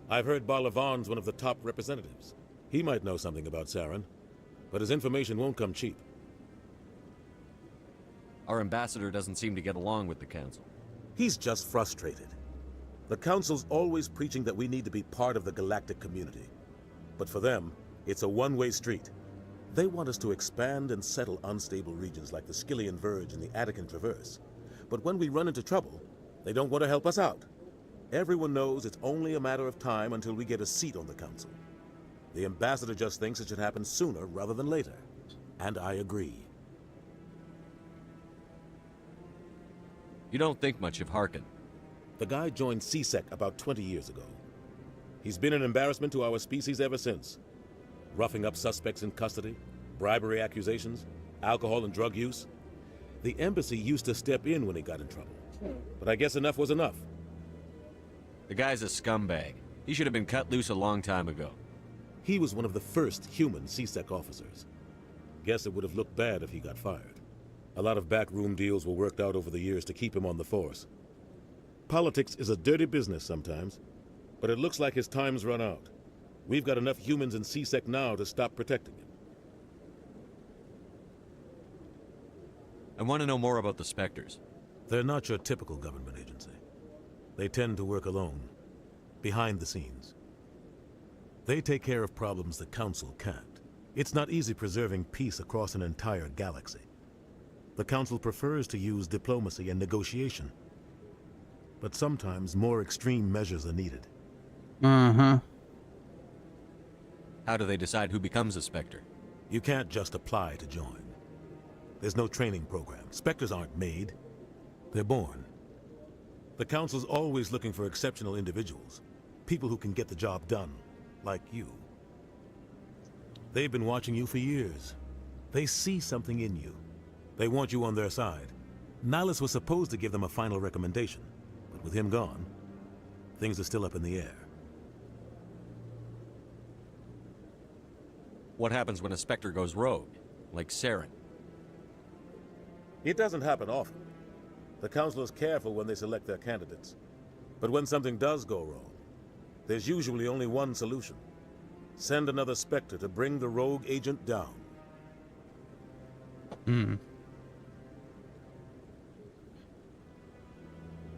I've heard Barla Vaughn's one of the top representatives. He might know something about Saren, but his information won't come cheap. Our ambassador doesn't seem to get along with the Council. He's just frustrated. The Council's always preaching that we need to be part of the galactic community. But for them, it's a one-way street. They want us to expand and settle unstable regions like the Skyllian Verge and the Attican Traverse. But when we run into trouble, they don't want to help us out. Everyone knows it's only a matter of time until we get a seat on the Council. The Ambassador just thinks it should happen sooner rather than later. And I agree. You don't think much of Harkin. The guy joined C-Sec about 20 years ago. He's been an embarrassment to our species ever since. Roughing up suspects in custody, bribery accusations, alcohol and drug use. The embassy used to step in when he got in trouble. But I guess enough was enough. The guy's a scumbag. He should have been cut loose a long time ago. He was one of the first human C-Sec officers. Guess it would have looked bad if he got fired. A lot of backroom deals were worked out over the years to keep him on the force. Politics is a dirty business sometimes, but it looks like his time's run out. We've got enough humans in C-Sec now to stop protecting him. I want to know more about the Spectres. They're not your typical government agency. They tend to work alone, behind the scenes. They take care of problems the Council can't. It's not easy preserving peace across an entire galaxy. The Council prefers to use diplomacy and negotiation. But sometimes more extreme measures are needed. Uh-huh. How do they decide who becomes a Spectre? You can't just apply to join. There's no training program. Spectres aren't made. They're born. The Council's always looking for exceptional individuals. People who can get the job done, like you. They've been watching you for years. They see something in you. They want you on their side. Nihilus was supposed to give them a final recommendation, but with him gone, things are still up in the air. What happens when a Spectre goes rogue, like Saren? It doesn't happen often. The Council is careful when they select their candidates. But when something does go wrong, there's usually only one solution. Send another Spectre to bring the rogue agent down.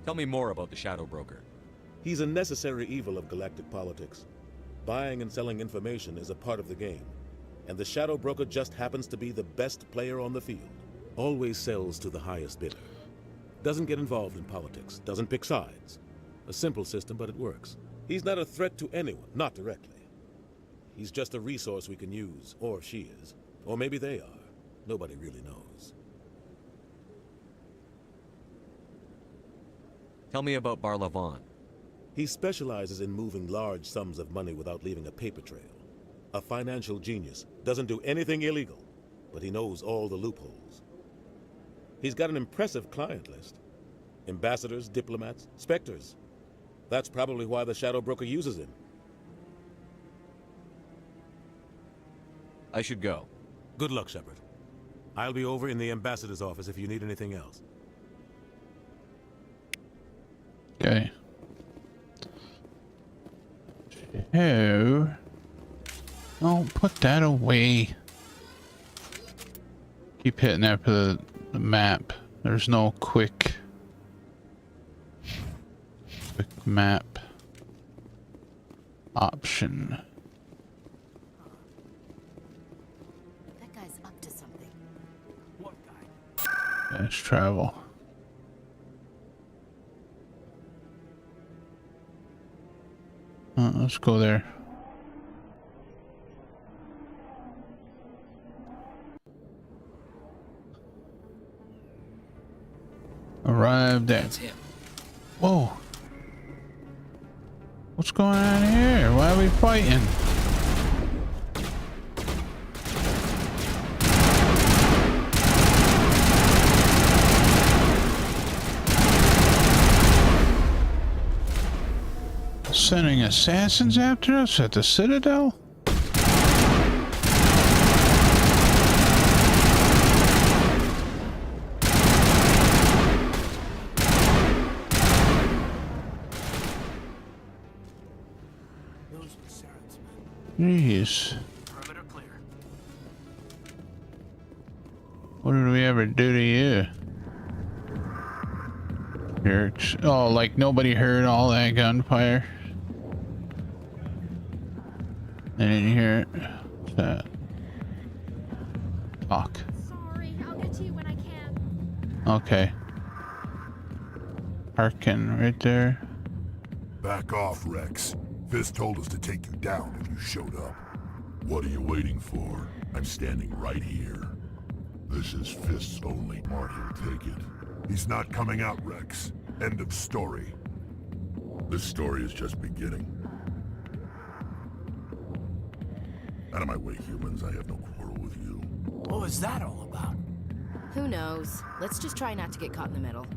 Tell me more about the Shadow Broker. He's a necessary evil of galactic politics. Buying and selling information is a part of the game. And the Shadow Broker just happens to be the best player on the field. Always sells to the highest bidder. Doesn't get involved in politics, doesn't pick sides. A simple system, but it works. He's not a threat to anyone, not directly. He's just a resource we can use, or she is. Or maybe they are. Nobody really knows. Tell me about Barla Vaughn. He specializes in moving large sums of money without leaving a paper trail. A financial genius. Doesn't do anything illegal, but he knows all the loopholes. He's got an impressive client list. Ambassadors, diplomats, Spectres. That's probably why the Shadow Broker uses him. I should go. Good luck, Shepard. I'll be over in the Ambassador's office if you need anything else. Okay. So... don't put that away. Keep hitting that for the map. There's no quick map option. That guy's up to something. Let's travel. Let's go there. Arrived at. That's him. Whoa. What's going on here? Why are we fighting? Sending assassins after us at the Citadel? Jeez. Perimeter clear. What did we ever do to you? Jerks. Oh, like nobody heard all that gunfire? I didn't hear it. What's that? Talk. Sorry, I'll get to you when I can. Okay. Harkin right there. Back off, Rex. Fist told us to take you down if you showed up. What are you waiting for? I'm standing right here. This is Fist's only part. He'll take it. He's not coming out, Rex. End of story. This story is just beginning. Out of my way, humans. I have no quarrel with you. What was that all about? Who knows? Let's just try not to get caught in the middle.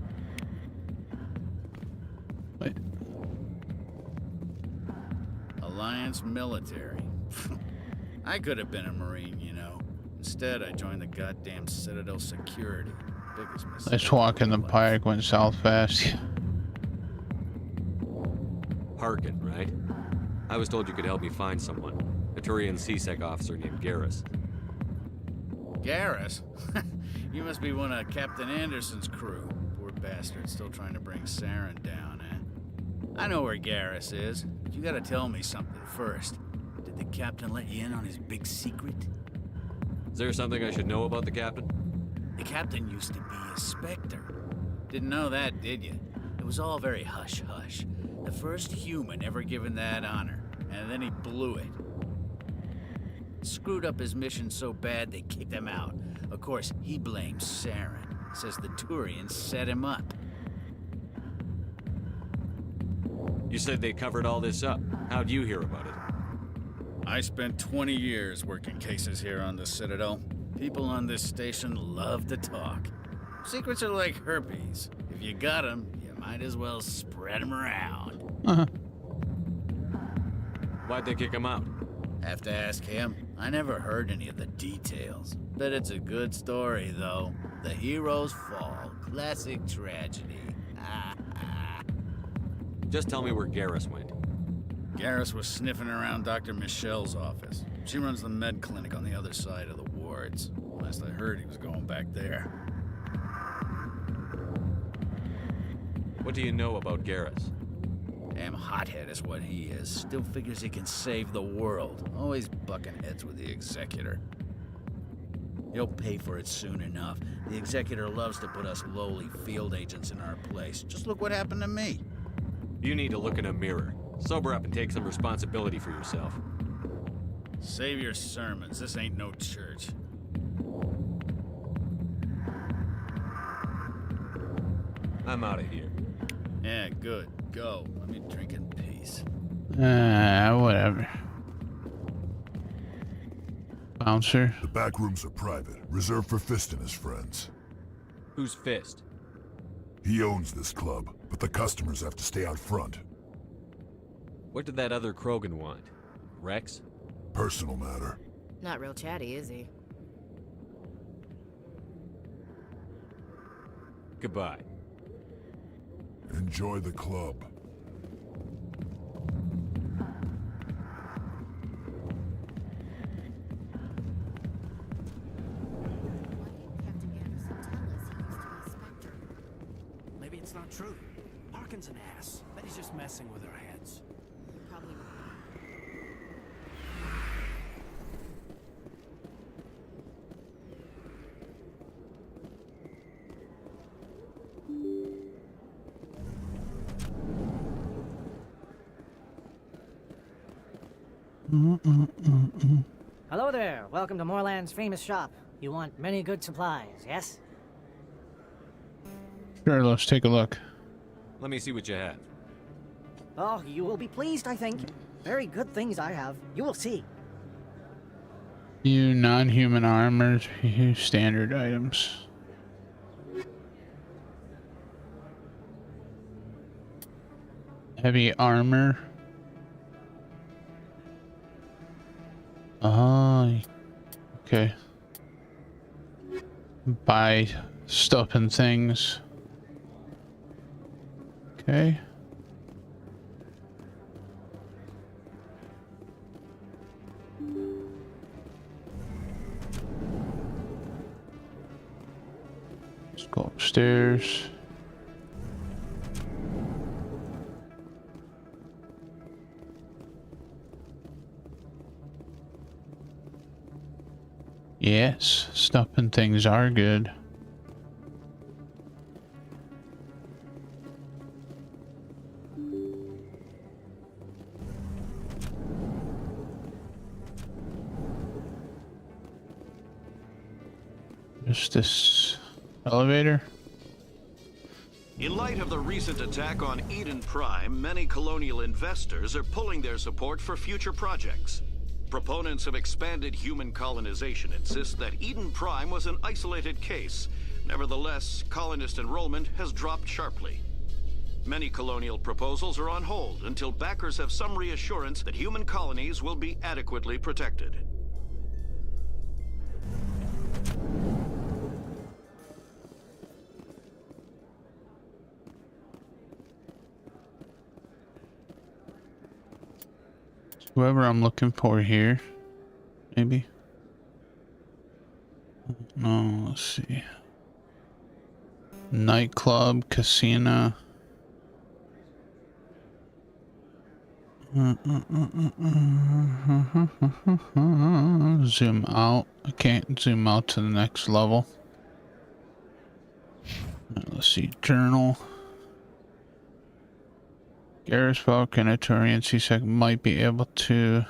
Wait. Alliance military. I could have been a Marine, you know. Instead, I joined the goddamn Citadel security. Biggest mistake. Let's walk in the park, went south fast. Harkin, right? I was told you could help me find someone. A Turian CSEC officer named Garrus. Garrus? You must be one of Captain Anderson's crew. Poor bastard, still trying to bring Saren down, eh? I know where Garrus is, but you gotta tell me something first. Did the captain let you in on his big secret? Is there something I should know about the captain? The captain used to be a Spectre. Didn't know that, did you? It was all very hush-hush. The first human ever given that honor, and then he blew it. Screwed up his mission so bad they kicked him out. Of course, he blames Saren. Says the Turians set him up. You said they covered all this up. How'd you hear about it? I spent 20 years working cases here on the Citadel. People on this station love to talk. Secrets are like herpes. If you got them, you might as well spread them around. Why'd they kick him out? Have to ask him. I never heard any of the details. Bet it's a good story, though. The hero's fall. Classic tragedy. Just tell me where Garrus went. Garrus was sniffing around Dr. Michelle's office. She runs the med clinic on the other side of the wards. Last I heard, he was going back there. What do you know about Garrus? Damn hothead is what he is. Still figures he can save the world. Always bucking heads with the Executor. He'll pay for it soon enough. The Executor loves to put us lowly field agents in our place. Just look what happened to me. You need to look in a mirror. Sober up and take some responsibility for yourself. Save your sermons. This ain't no church. I'm out of here. Yeah, good. Go. Let me drink in peace. Whatever. Bouncer. The back rooms are private, reserved for Fist and his friends. Who's Fist? He owns this club, but the customers have to stay out front. What did that other Krogan want? Rex? Personal matter. Not real chatty, is he? Goodbye. Enjoy the club. Maybe it's not true. Harkin's an ass. Bet he's just messing with our heads. Probably. Hello there. Welcome to Moorland's famous shop. You want many good supplies, yes? Sure, let's take a look. Let me see what you have. Oh, you will be pleased, I think. Very good things I have. You will see. You non-human armors, you standard items. Heavy armor. Okay. Buy stuff and things. Okay. Let's go upstairs. Yes, stuff and things are good. Just this elevator. In light of the recent attack on Eden Prime, many colonial investors are pulling their support for future projects. Proponents of expanded human colonization insist that Eden Prime was an isolated case. Nevertheless, colonist enrollment has dropped sharply. Many colonial proposals are on hold until backers have some reassurance that human colonies will be adequately protected. Whoever I'm looking for here, maybe. No, let's see. Nightclub, casino. Zoom out. I can't zoom out to the next level. Let's see. Journal. Garrus Falcon, a Turian CSEC might be able to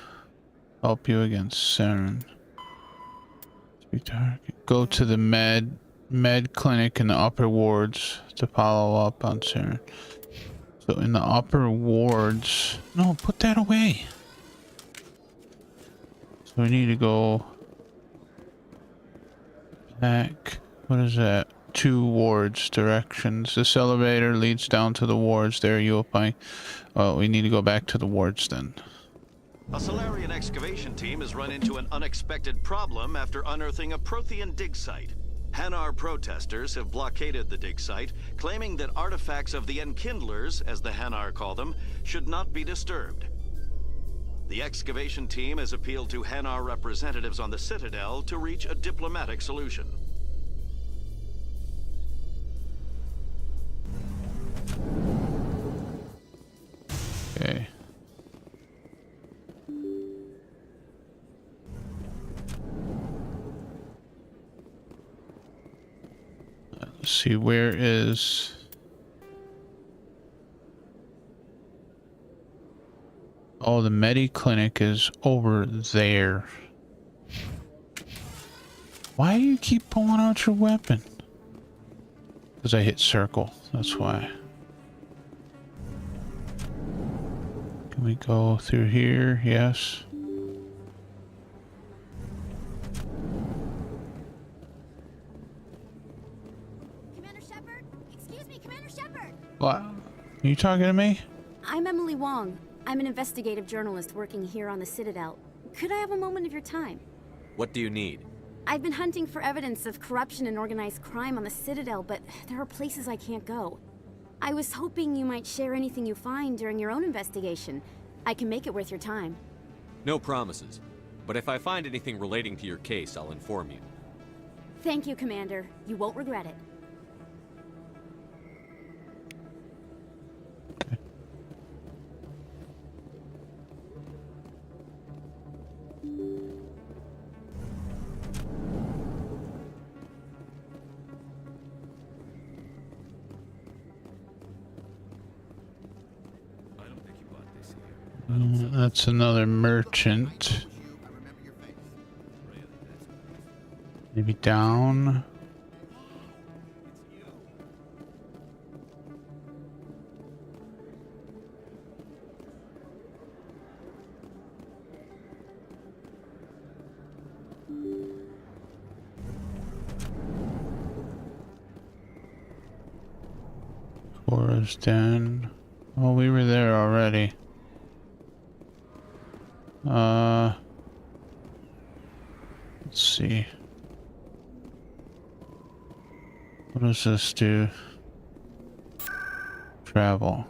help you against Saren. Go to the med clinic in the upper wards to follow up on Saren. So in the upper wards, no, put that away. So we need to go back. What is that? 2 wards directions. This elevator leads down to the wards. There you'll find. Well, we need to go back to the wards then. A Solarian excavation team has run into an unexpected problem after unearthing a Prothean dig site. Hanar protesters have blockaded the dig site, claiming that artifacts of the Enkindlers, as the Hanar call them, should not be disturbed. The excavation team has appealed to Hanar representatives on the Citadel to reach a diplomatic solution. Okay. Let's see, where is... Oh, the Medi-Clinic is over there. Why do you keep pulling out your weapon? Because I hit circle, that's why. Can we go through here? Yes. Commander Shepard? Excuse me, Commander Shepard! What? Are you talking to me? I'm Emily Wong. I'm an investigative journalist working here on the Citadel. Could I have a moment of your time? What do you need? I've been hunting for evidence of corruption and organized crime on the Citadel, but there are places I can't go. I was hoping you might share anything you find during your own investigation. I can make it worth your time. No promises. But if I find anything relating to your case, I'll inform you. Thank you, Commander. You won't regret it. That's another merchant. Maybe down. Cora's Den. Oh, we were there already. Let's see. What does this do? Travel.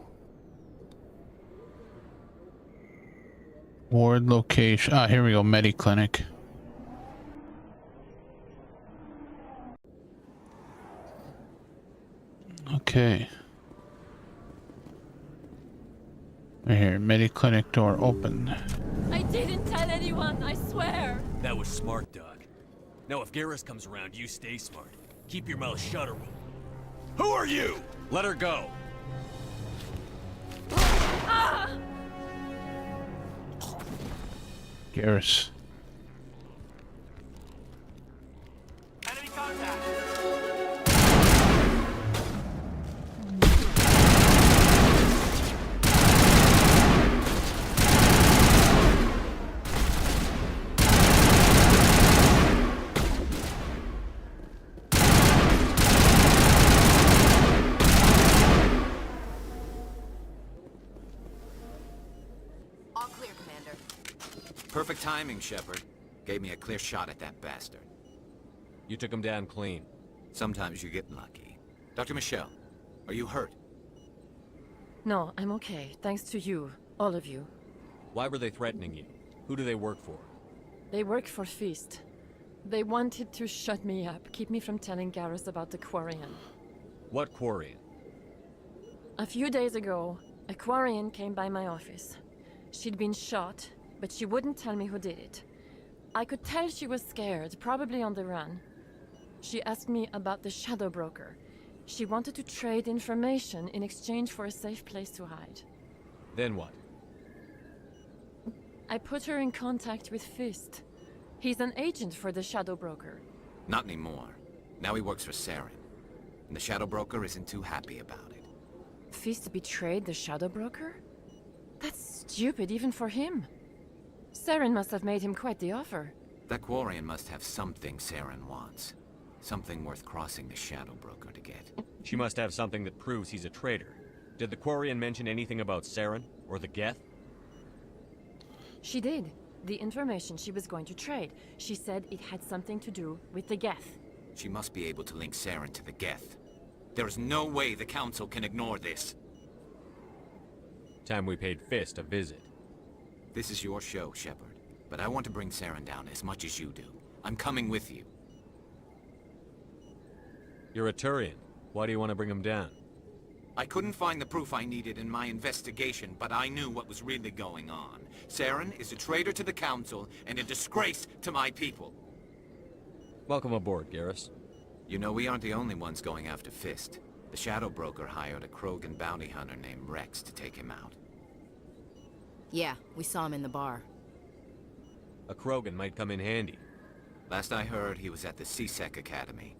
Ward location. Ah, here we go. Mediclinic. Okay. Right here. Mediclinic door open. I didn't tell anyone, I swear. That was smart, Doc. Now if Garrus comes around, you stay smart. Keep your mouth shut or we'll... Who are you? Let her go. Ah! Garrus. Enemy contact. All clear, Commander. Perfect timing, Shepard. Gave me a clear shot at that bastard. You took him down clean. Sometimes you get lucky. Dr. Michelle, are you hurt? No, I'm okay. Thanks to you. All of you. Why were they threatening you? Who do they work for? They work for Feast. They wanted to shut me up, keep me from telling Garrus about the Quarian. What Quarian? A few days ago, a Quarian came by my office. She'd been shot, but she wouldn't tell me who did it. I could tell she was scared, probably on the run. She asked me about the Shadow Broker. She wanted to trade information in exchange for a safe place to hide. Then what? I put her in contact with Fist. He's an agent for the Shadow Broker. Not anymore. Now he works for Saren. And the Shadow Broker isn't too happy about it. Fist betrayed the Shadow Broker? That's stupid even for him. Saren must have made him quite the offer. That Quarian must have something Saren wants. Something worth crossing the Shadow Broker to get. She must have something that proves he's a traitor. Did the Quarian mention anything about Saren? Or the Geth? She did. The information she was going to trade. She said it had something to do with the Geth. She must be able to link Saren to the Geth. There is no way the Council can ignore this. Time we paid Fist a visit. This is your show, Shepard. But I want to bring Saren down as much as you do. I'm coming with you. You're a Turian. Why do you want to bring him down? I couldn't find the proof I needed in my investigation, but I knew what was really going on. Saren is a traitor to the Council and a disgrace to my people. Welcome aboard, Garrus. You know, we aren't the only ones going after Fist. The Shadow Broker hired a Krogan bounty hunter named Rex to take him out. Yeah, we saw him in the bar. A Krogan might come in handy. Last I heard, he was at the C-Sec Academy.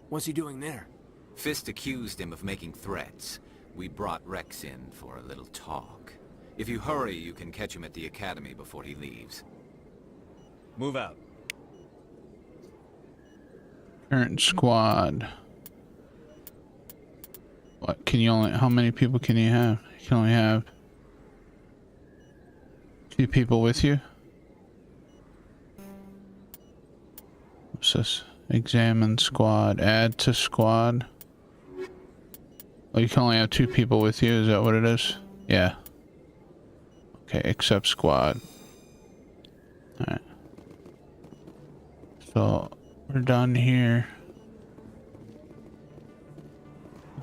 What's he doing there? Fist accused him of making threats. We brought Rex in for a little talk. If you hurry, you can catch him at the Academy before he leaves. Move out. Current squad. What can you only? How many people can you have? You can only have 2 people with you. What's this? Examine squad. Add to squad. Oh, you can only have 2 people with you. Is that what it is? Yeah. Okay. Accept squad. All right. So we're done here.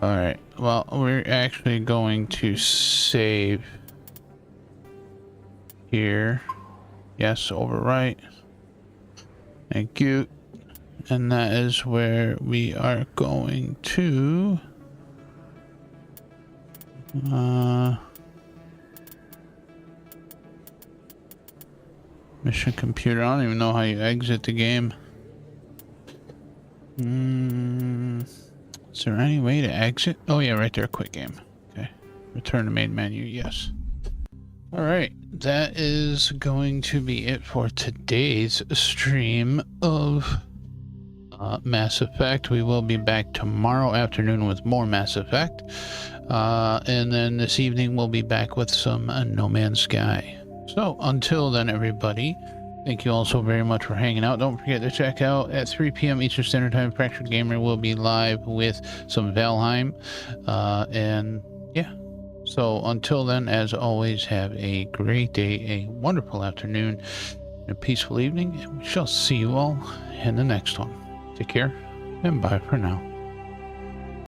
Alright, well, we're actually going to save here. Yes, overwrite. Thank you. And that is where we are going to Mission computer. I don't even know how you exit the game. Is there any way to exit? Oh yeah, right there, quit game. Okay. Return to main menu, yes. Alright, that is going to be it for today's stream of Mass Effect. We will be back tomorrow afternoon with more Mass Effect. And then this evening we'll be back with some No Man's Sky. So until then, everybody, thank you all so very much for hanging out. Don't forget to check out at 3 p.m. Eastern Standard Time, Fractured Gamer will be live with some Valheim. And yeah, so until then, as always, have a great day, a wonderful afternoon, and a peaceful evening. And we shall see you all in the next one. Take care, and bye for now.